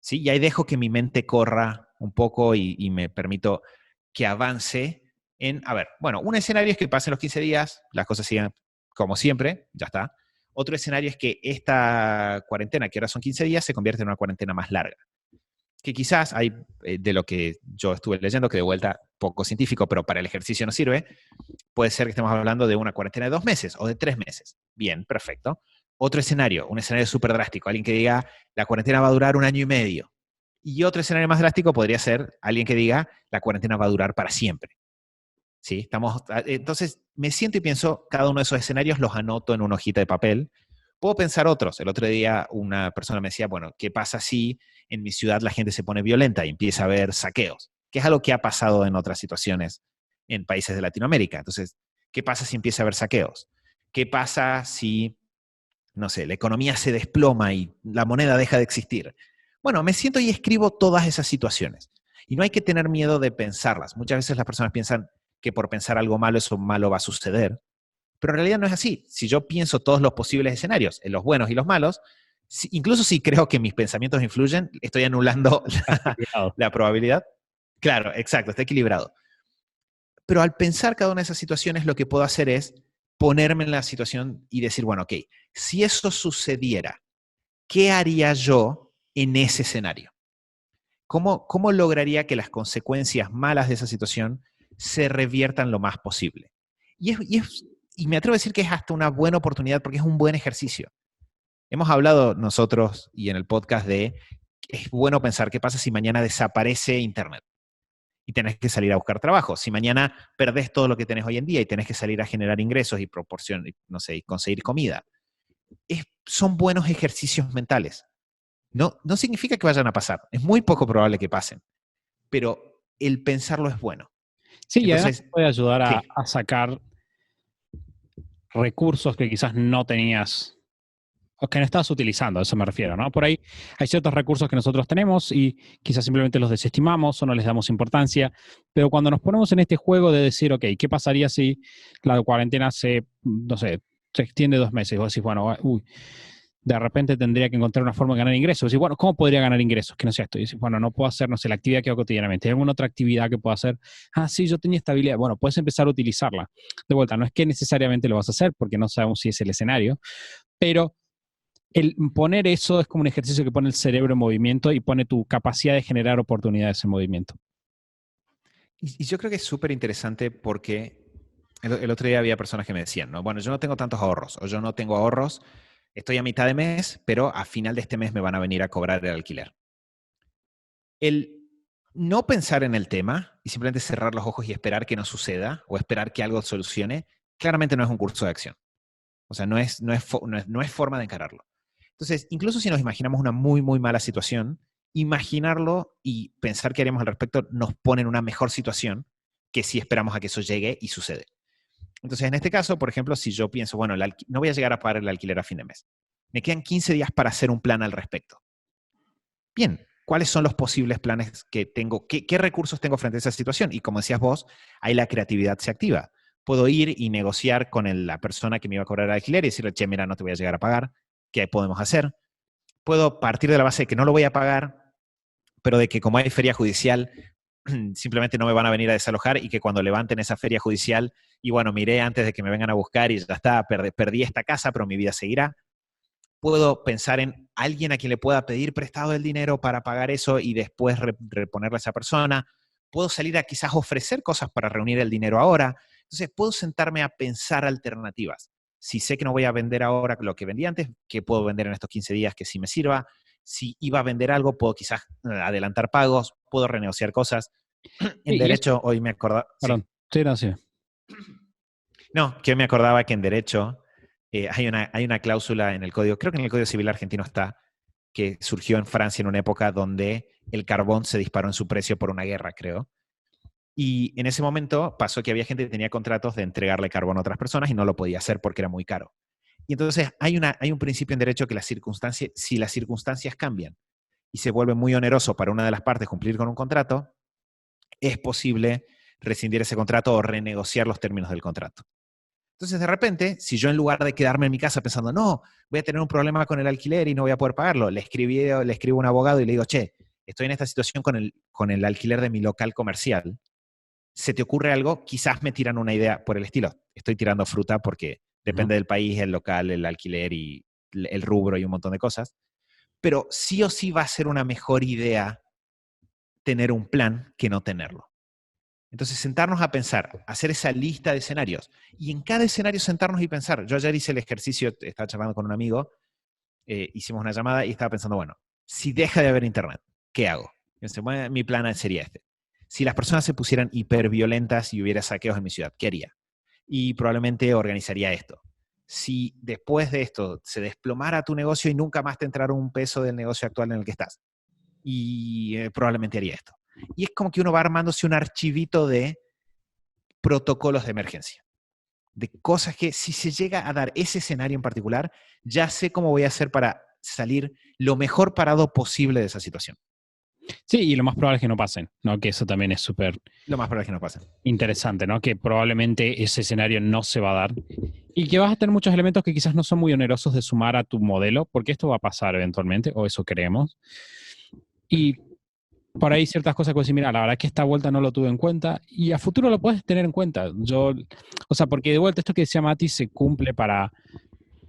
¿Sí? Y ahí dejo que mi mente corra un poco y me permito que avance en, a ver, bueno, un escenario es que pasen los 15 días, las cosas sigan como siempre, ya está. Otro escenario es que esta cuarentena, que ahora son 15 días, se convierte en una cuarentena más larga. Que quizás hay, de lo que yo estuve leyendo, que de vuelta poco científico, pero para el ejercicio no sirve, puede ser que estemos hablando de una cuarentena de 2 meses o de 3 meses. Bien, perfecto. Otro escenario, un escenario súper drástico, alguien que diga, la cuarentena va a durar 1 año y medio. Y otro escenario más drástico podría ser alguien que diga, la cuarentena va a durar para siempre. ¿Sí? Entonces, me siento y pienso, cada uno de esos escenarios los anoto en una hojita de papel. Puedo pensar otros. El otro día una persona me decía, bueno, ¿qué pasa si en mi ciudad la gente se pone violenta y empieza a haber saqueos? Que es algo que ha pasado en otras situaciones en países de Latinoamérica. Entonces, ¿qué pasa si empieza a haber saqueos? ¿Qué pasa si, no sé, la economía se desploma y la moneda deja de existir? Bueno, me siento y escribo todas esas situaciones. Y no hay que tener miedo de pensarlas. Muchas veces las personas piensan que por pensar algo malo, eso malo va a suceder. Pero en realidad no es así. Si yo pienso todos los posibles escenarios, en los buenos y los malos, incluso si creo que mis pensamientos influyen, estoy anulando la probabilidad. Claro, exacto, está equilibrado. Pero al pensar cada una de esas situaciones, lo que puedo hacer es ponerme en la situación y decir, bueno, ok, si eso sucediera, ¿qué haría yo en ese escenario? ¿Cómo lograría que las consecuencias malas de esa situación se reviertan lo más posible? Y me atrevo a decir que es hasta una buena oportunidad porque es un buen ejercicio. Hemos hablado nosotros y en el podcast de es bueno pensar qué pasa si mañana desaparece Internet y tenés que salir a buscar trabajo. Si mañana perdés todo lo que tenés hoy en día y tenés que salir a generar ingresos y no sé, y conseguir comida. Son buenos ejercicios mentales. No significa que vayan a pasar. Es muy poco probable que pasen. Pero el pensarlo es bueno. Sí, y además Entonces, te puede ayudar sí, a sacar recursos que quizás no tenías o que no estabas utilizando, a eso me refiero, ¿no? Por ahí hay ciertos recursos que nosotros tenemos y quizás simplemente los desestimamos o no les damos importancia, pero cuando nos ponemos en este juego de decir, ok, ¿qué pasaría si la cuarentena no sé, se extiende 2 meses? Y vos decís, bueno, uy, de repente tendría que encontrar una forma de ganar ingresos. Y bueno, ¿cómo podría ganar ingresos? Que no sea esto. Y decís, bueno, no puedo hacer, no sé, la actividad que hago cotidianamente. ¿Hay alguna otra actividad que puedo hacer? Ah, sí, yo tenía estabilidad. Bueno, puedes empezar a utilizarla. De vuelta, no es que necesariamente lo vas a hacer porque no sabemos si es el escenario, pero el poner eso es como un ejercicio que pone el cerebro en movimiento y pone tu capacidad de generar oportunidades en movimiento. y yo creo que es súper interesante porque el otro día había personas que me decían, ¿no? Bueno, yo no tengo tantos ahorros o yo no tengo ahorros, estoy a mitad de mes, pero a final de este mes me van a venir a cobrar el alquiler. El no pensar en el tema y simplemente cerrar los ojos y esperar que no suceda o esperar que algo solucione, claramente no es un curso de acción. O sea, no es forma de encararlo. Entonces, incluso si nos imaginamos una muy, muy mala situación, imaginarlo y pensar qué haremos al respecto nos pone en una mejor situación que si esperamos a que eso llegue y sucede. Entonces, en este caso, por ejemplo, si yo pienso, bueno, no voy a llegar a pagar el alquiler a fin de mes, me quedan 15 días para hacer un plan al respecto. Bien, ¿cuáles son los posibles planes que tengo? ¿Qué recursos tengo frente a esa situación? Y como decías vos, ahí la creatividad se activa. Puedo ir y negociar con la persona que me iba a cobrar el alquiler y decirle, che, mira, no te voy a llegar a pagar. ¿Qué podemos hacer? Puedo partir de la base de que no lo voy a pagar, pero de que como hay feria judicial, simplemente no me van a venir a desalojar y que cuando levanten esa feria judicial, y bueno, miré antes de que me vengan a buscar y ya está, perdí esta casa, pero mi vida seguirá. Puedo pensar en alguien a quien le pueda pedir prestado el dinero para pagar eso y después reponerle a esa persona. Puedo salir a quizás ofrecer cosas para reunir el dinero ahora. Entonces, puedo sentarme a pensar alternativas. Si sé que no voy a vender ahora lo que vendí antes, ¿qué puedo vender en estos 15 días que sí me sirva? Si iba a vender algo, puedo quizás adelantar pagos, puedo renegociar cosas. En Y eso, derecho, hoy me acordaba, sí. perdón, sí, no, sí. No, que me acordaba que en derecho hay una cláusula en el código, creo que en el Código Civil argentino está, que surgió en Francia en una época donde el carbón se disparó en su precio por una guerra, creo. Y en ese momento pasó que había gente que tenía contratos de entregarle carbón a otras personas y no lo podía hacer porque era muy caro. Y entonces hay un principio en derecho que si las circunstancias cambian y se vuelve muy oneroso para una de las partes cumplir con un contrato, es posible rescindir ese contrato o renegociar los términos del contrato. Entonces, de repente, si yo en lugar de quedarme en mi casa pensando, no, voy a tener un problema con el alquiler y no voy a poder pagarlo, le escribo a un abogado y le digo, che, estoy en esta situación con el alquiler de mi local comercial. ¿Se te ocurre algo? Quizás me tiran una idea por el estilo. Estoy tirando fruta porque depende del país, el local, el alquiler y el rubro y un montón de cosas. Pero sí o sí va a ser una mejor idea tener un plan que no tenerlo. Entonces, sentarnos a pensar, hacer esa lista de escenarios. Y en cada escenario sentarnos y pensar. Yo ayer hice el ejercicio, estaba charlando con un amigo, hicimos una llamada y estaba pensando, bueno, si deja de haber internet, ¿qué hago? Y pensé, bueno, mi plan sería este. Si las personas se pusieran hiperviolentas y hubiera saqueos en mi ciudad, ¿qué haría? Y probablemente organizaría esto. Si después de esto se desplomara tu negocio y nunca más te entrara un peso del negocio actual en el que estás, y probablemente haría esto. Y es como que uno va armándose un archivito de protocolos de emergencia, de cosas que si se llega a dar ese escenario en particular, ya sé cómo voy a hacer para salir lo mejor parado posible de esa situación. Sí, y lo más probable es que no pasen, ¿no? Que eso también es súper Lo más probable es que no pase. interesante, ¿no? Que probablemente ese escenario no se va a dar y que vas a tener muchos elementos que quizás no son muy onerosos de sumar a tu modelo, porque esto va a pasar eventualmente, o eso creemos. Y por ahí ciertas cosas que decir, mira, la verdad es que esta vuelta no lo tuve en cuenta y a futuro lo puedes tener en cuenta. O sea, porque de vuelta esto que decía Mati se cumple para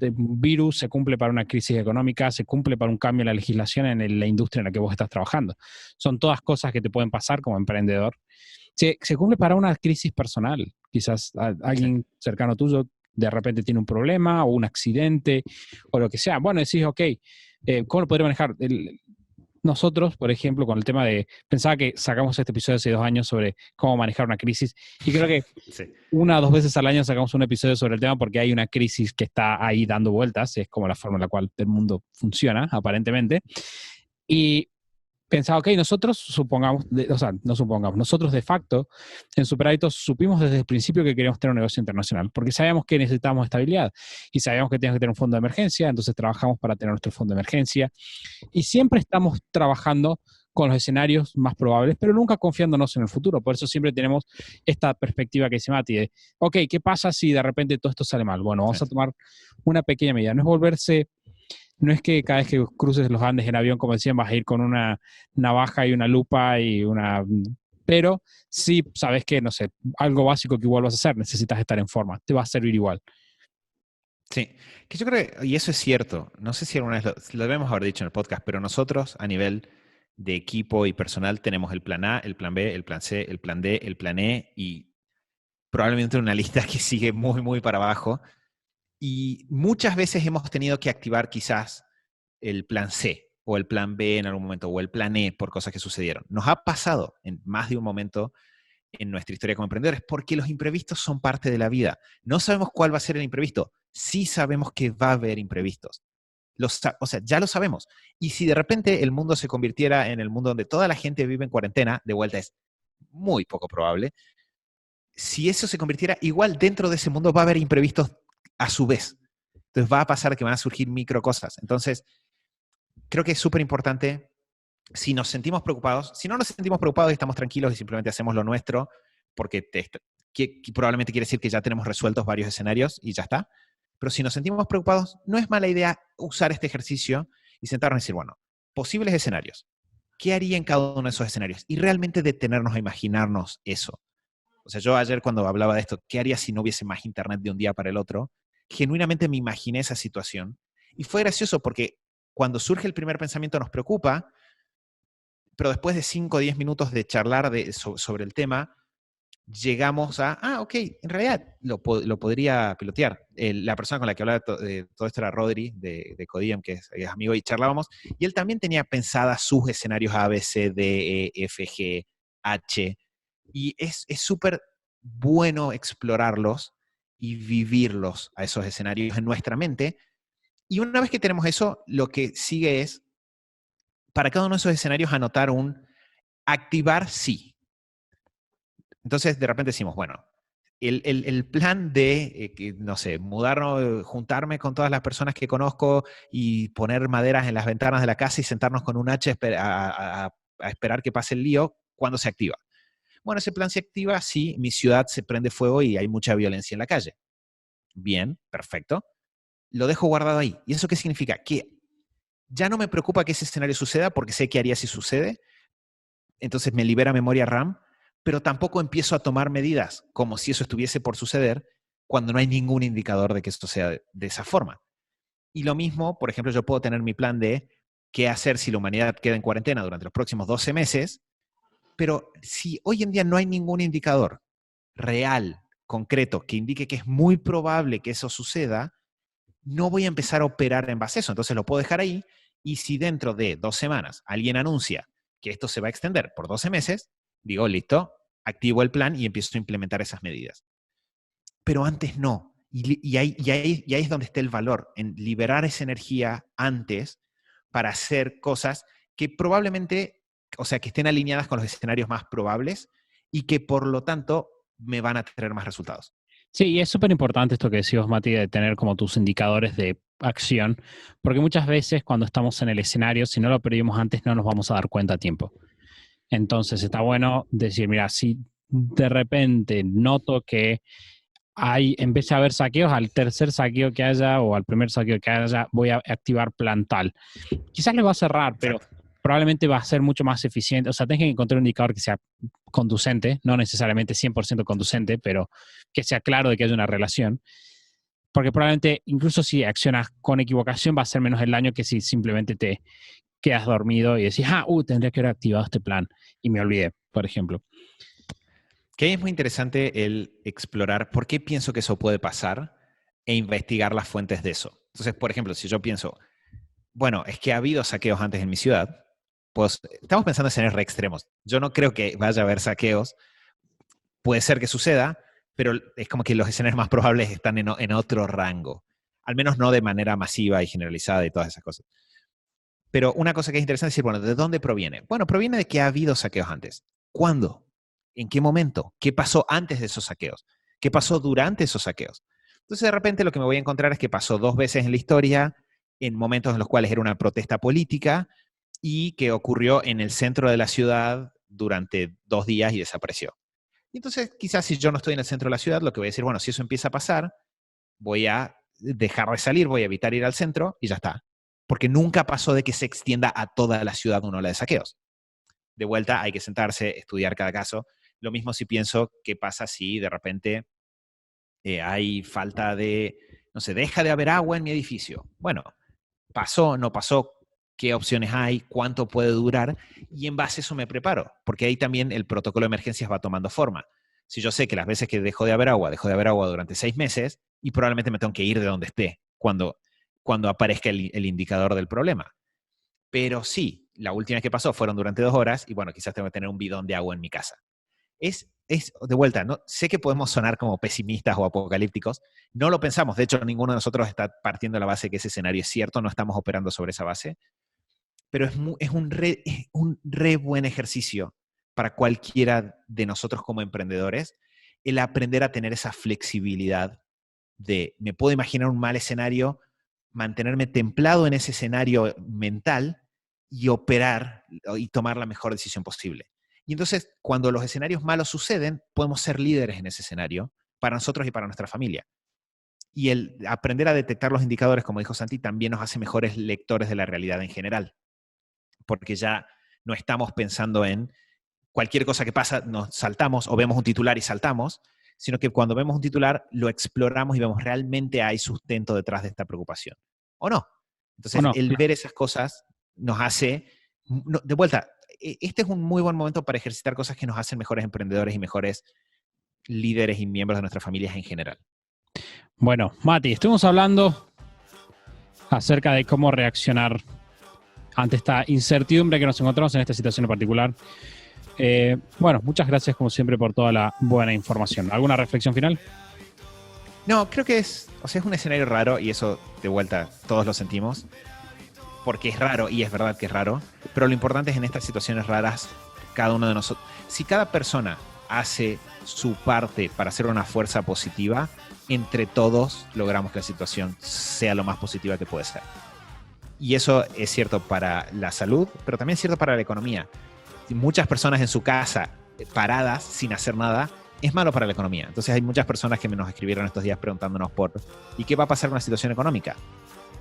un virus, se cumple para una crisis económica, se cumple para un cambio en la legislación en la industria en la que vos estás trabajando. Son todas cosas que te pueden pasar como emprendedor. Se cumple para una crisis personal. Quizás alguien cercano tuyo de repente tiene un problema o un accidente o lo que sea. Bueno, decís, ok, ¿cómo lo podría manejar? Nosotros, por ejemplo, con el tema de, pensaba que sacamos este episodio hace 2 años sobre cómo manejar una crisis y creo que Sí. 1 o 2 veces al año sacamos un episodio sobre el tema porque hay una crisis que está ahí dando vueltas, es como la forma en la cual el mundo funciona, aparentemente. Y pensaba, ok, nosotros supongamos, o sea, no supongamos, nosotros de facto en Superhábitos supimos desde el principio que queríamos tener un negocio internacional, porque sabíamos que necesitábamos estabilidad y sabíamos que teníamos que tener un fondo de emergencia, entonces trabajamos para tener nuestro fondo de emergencia y siempre estamos trabajando con los escenarios más probables, pero nunca confiándonos en el futuro. Por eso siempre tenemos esta perspectiva que dice Mati de, ok, ¿qué pasa si de repente todo esto sale mal? Bueno, vamos a tomar una pequeña medida. No es que cada vez que cruces los Andes en avión, como decían, vas a ir con una navaja y una lupa y una... Pero sí sabes que, no sé, algo básico que igual vas a hacer, necesitas estar en forma, te va a servir igual. Sí, que yo creo que, y eso es cierto, no sé si alguna vez lo debemos haber dicho en el podcast, pero nosotros a nivel de equipo y personal tenemos el plan A, el plan B, el plan C, el plan D, el plan E y probablemente una lista que sigue muy, muy para abajo. Y muchas veces hemos tenido que activar quizás el plan C o el plan B en algún momento o el plan E por cosas que sucedieron. Nos ha pasado en más de un momento en nuestra historia como emprendedores, porque los imprevistos son parte de la vida. No sabemos cuál va a ser el imprevisto, sí sabemos que va a haber imprevistos. O sea, ya lo sabemos. Y si de repente el mundo se convirtiera en el mundo donde toda la gente vive en cuarentena, de vuelta es muy poco probable. Si eso se convirtiera, igual dentro de ese mundo va a haber imprevistos a su vez. Entonces va a pasar que van a surgir micro cosas. Entonces, creo que es súper importante si nos sentimos preocupados, si no nos sentimos preocupados y estamos tranquilos y simplemente hacemos lo nuestro, porque que probablemente quiere decir que ya tenemos resueltos varios escenarios y ya está. Pero si nos sentimos preocupados, no es mala idea usar este ejercicio y sentarnos y decir, bueno, posibles escenarios. ¿Qué haría en cada uno de esos escenarios? Y realmente detenernos a imaginarnos eso. O sea, yo ayer cuando hablaba de esto, ¿qué haría si no hubiese más internet de un día para el otro? Genuinamente me imaginé esa situación. Y fue gracioso porque cuando surge el primer pensamiento nos preocupa, pero después de 5 o 10 minutos de charlar sobre el tema, llegamos a, ok, en realidad lo podría pilotear. La persona con la que hablaba de todo esto era Rodri, de Codiem, que es amigo, y charlábamos, y él también tenía pensadas sus escenarios A, B, C, D, E, F, G, H, y es súper bueno explorarlos y vivirlos a esos escenarios en nuestra mente. Y una vez que tenemos eso, lo que sigue es, para cada uno de esos escenarios, anotar un activar sí. Entonces, de repente decimos, bueno, el plan de, no sé, mudarnos, juntarme con todas las personas que conozco y poner maderas en las ventanas de la casa y sentarnos con un hacha a esperar que pase el lío, ¿cuándo se activa? Bueno, ese plan se activa si mi ciudad se prende fuego y hay mucha violencia en la calle. Bien, perfecto. Lo dejo guardado ahí. ¿Y eso qué significa? Que ya no me preocupa que ese escenario suceda porque sé qué haría si sucede. Entonces me libera memoria RAM, pero tampoco empiezo a tomar medidas como si eso estuviese por suceder cuando no hay ningún indicador de que esto sea de esa forma. Y lo mismo, por ejemplo, yo puedo tener mi plan de qué hacer si la humanidad queda en cuarentena durante los próximos 12 meses, pero si hoy en día no hay ningún indicador real, concreto, que indique que es muy probable que eso suceda, no voy a empezar a operar en base a eso. Entonces lo puedo dejar ahí, y si dentro de 2 semanas alguien anuncia que esto se va a extender por 12 meses, digo, listo, activo el plan y empiezo a implementar esas medidas. Pero antes no. Y ahí es donde está el valor, en liberar esa energía antes para hacer cosas que probablemente, o sea, que estén alineadas con los escenarios más probables y que por lo tanto me van a traer más resultados. Sí, y es súper importante esto que decís vos, Mati, de tener como tus indicadores de acción, porque muchas veces cuando estamos en el escenario, si no lo previmos antes, no nos vamos a dar cuenta a tiempo. Entonces está bueno decir, mira, si de repente noto que empieza a haber saqueos, al tercer saqueo que haya o al primer saqueo que haya, voy a activar plan tal. Quizás le va a cerrar, pero probablemente va a ser mucho más eficiente. O sea, tenés que encontrar un indicador que sea conducente, no necesariamente 100% conducente, pero que sea claro de que haya una relación. Porque probablemente, incluso si accionas con equivocación, va a ser menos el daño que si simplemente te quedas dormido y decís, tendría que haber activado este plan y me olvidé, por ejemplo. Que es muy interesante el explorar por qué pienso que eso puede pasar e investigar las fuentes de eso. Entonces, por ejemplo, si yo pienso, bueno, es que ha habido saqueos antes en mi ciudad, pues estamos pensando en escenarios re extremos. Yo no creo que vaya a haber saqueos. Puede ser que suceda, pero es como que los escenarios más probables están en otro rango. Al menos no de manera masiva y generalizada y todas esas cosas. Pero una cosa que es interesante es decir, bueno, ¿de dónde proviene? Bueno, proviene de que ha habido saqueos antes. ¿Cuándo? ¿En qué momento? ¿Qué pasó antes de esos saqueos? ¿Qué pasó durante esos saqueos? Entonces, de repente, lo que me voy a encontrar es que pasó 2 veces en la historia, en momentos en los cuales era una protesta política, y que ocurrió en el centro de la ciudad durante 2 días y desapareció. Y entonces, quizás si yo no estoy en el centro de la ciudad, lo que voy a decir, bueno, si eso empieza a pasar, voy a dejar de salir, voy a evitar ir al centro y ya está. Porque nunca pasó de que se extienda a toda la ciudad una ola de saqueos. De vuelta, hay que sentarse, estudiar cada caso. Lo mismo si pienso qué pasa si de repente hay falta de, no sé, deja de haber agua en mi edificio. Bueno, pasó, no pasó, qué opciones hay, cuánto puede durar, y en base a eso me preparo, porque ahí también el protocolo de emergencias va tomando forma. Si yo sé que las veces que dejó de haber agua durante 6 meses, y probablemente me tengo que ir de donde esté cuando aparezca el indicador del problema. Pero sí, la última vez que pasó fueron durante 2 horas, y bueno, quizás tengo que tener un bidón de agua en mi casa. Es de vuelta, ¿no? Sé que podemos sonar como pesimistas o apocalípticos, no lo pensamos, de hecho ninguno de nosotros está partiendo de la base de que ese escenario es cierto, no estamos operando sobre esa base, pero es un re buen ejercicio para cualquiera de nosotros como emprendedores, el aprender a tener esa flexibilidad de, me puedo imaginar un mal escenario, mantenerme templado en ese escenario mental y operar y tomar la mejor decisión posible. Y entonces, cuando los escenarios malos suceden, podemos ser líderes en ese escenario para nosotros y para nuestra familia. Y el aprender a detectar los indicadores, como dijo Santi, también nos hace mejores lectores de la realidad en general. Porque ya no estamos pensando en cualquier cosa que pasa, nos saltamos o vemos un titular y saltamos, sino que cuando vemos un titular lo exploramos y vemos realmente hay sustento detrás de esta preocupación. ¿O no? Entonces, el ver esas cosas nos hace, de vuelta, este es un muy buen momento para ejercitar cosas que nos hacen mejores emprendedores y mejores líderes y miembros de nuestras familias en general. Bueno, Mati, estuvimos hablando acerca de cómo reaccionar ante esta incertidumbre que nos encontramos en esta situación en particular. Bueno, muchas gracias como siempre por toda la buena información. ¿Alguna reflexión final? No, creo que es un escenario raro y eso, de vuelta, todos lo sentimos. Porque es raro y es verdad que es raro, pero lo importante es en estas situaciones raras, cada uno de nosotros, si cada persona hace su parte para hacer una fuerza positiva, entre todos logramos que la situación sea lo más positiva que puede ser. Y eso es cierto para la salud, pero también es cierto para la economía. Si muchas personas en su casa paradas, sin hacer nada, es malo para la economía. Entonces hay muchas personas que nos escribieron estos días preguntándonos ¿y qué va a pasar con la situación económica?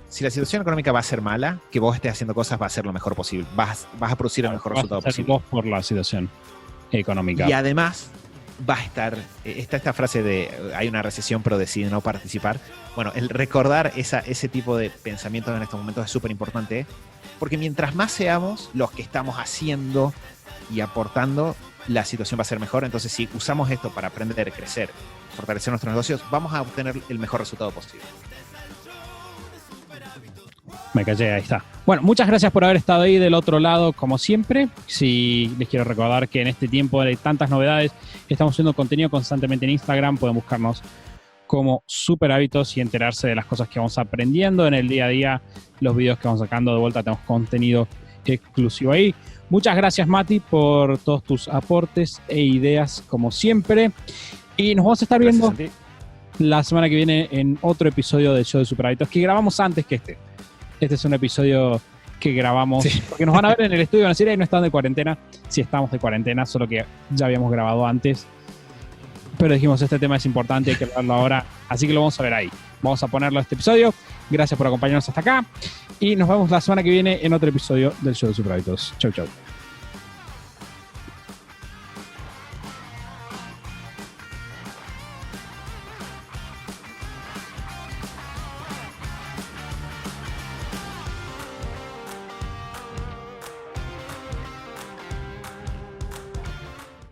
Si la situación económica va a ser mala, que vos estés haciendo cosas va a ser lo mejor posible. Vas a producir el mejor resultado posible. Vos por la situación económica. Y además, va a estar, está esta frase de hay una recesión pero decide no participar. Bueno, el recordar ese tipo de pensamientos en estos momentos es súper importante, porque mientras más seamos los que estamos haciendo y aportando, la situación va a ser mejor. Entonces, si usamos esto para aprender, crecer, fortalecer nuestros negocios, vamos a obtener el mejor resultado posible. Me callé, ahí está. Bueno, muchas gracias por haber estado ahí del otro lado, como siempre. Sí, les quiero recordar que en este tiempo de tantas novedades, estamos haciendo contenido constantemente en Instagram. Pueden buscarnos como Super Hábitos y enterarse de las cosas que vamos aprendiendo en el día a día. Los videos que vamos sacando de vuelta, tenemos contenido exclusivo ahí. Muchas gracias, Mati, por todos tus aportes e ideas, como siempre. Y nos vamos a estar viendo la semana que viene en otro episodio del show de Super Hábitos, que grabamos antes que este. Este es un episodio que grabamos, porque nos van a ver en el estudio y van a decir, no están de cuarentena. Sí estamos de cuarentena, solo que ya habíamos grabado antes. Pero dijimos, este tema es importante, hay que hablarlo ahora. Así que lo vamos a ver ahí. Vamos a ponerlo a este episodio. Gracias por acompañarnos hasta acá. Y nos vemos la semana que viene en otro episodio del show de Super Hábitos. Chau, chau.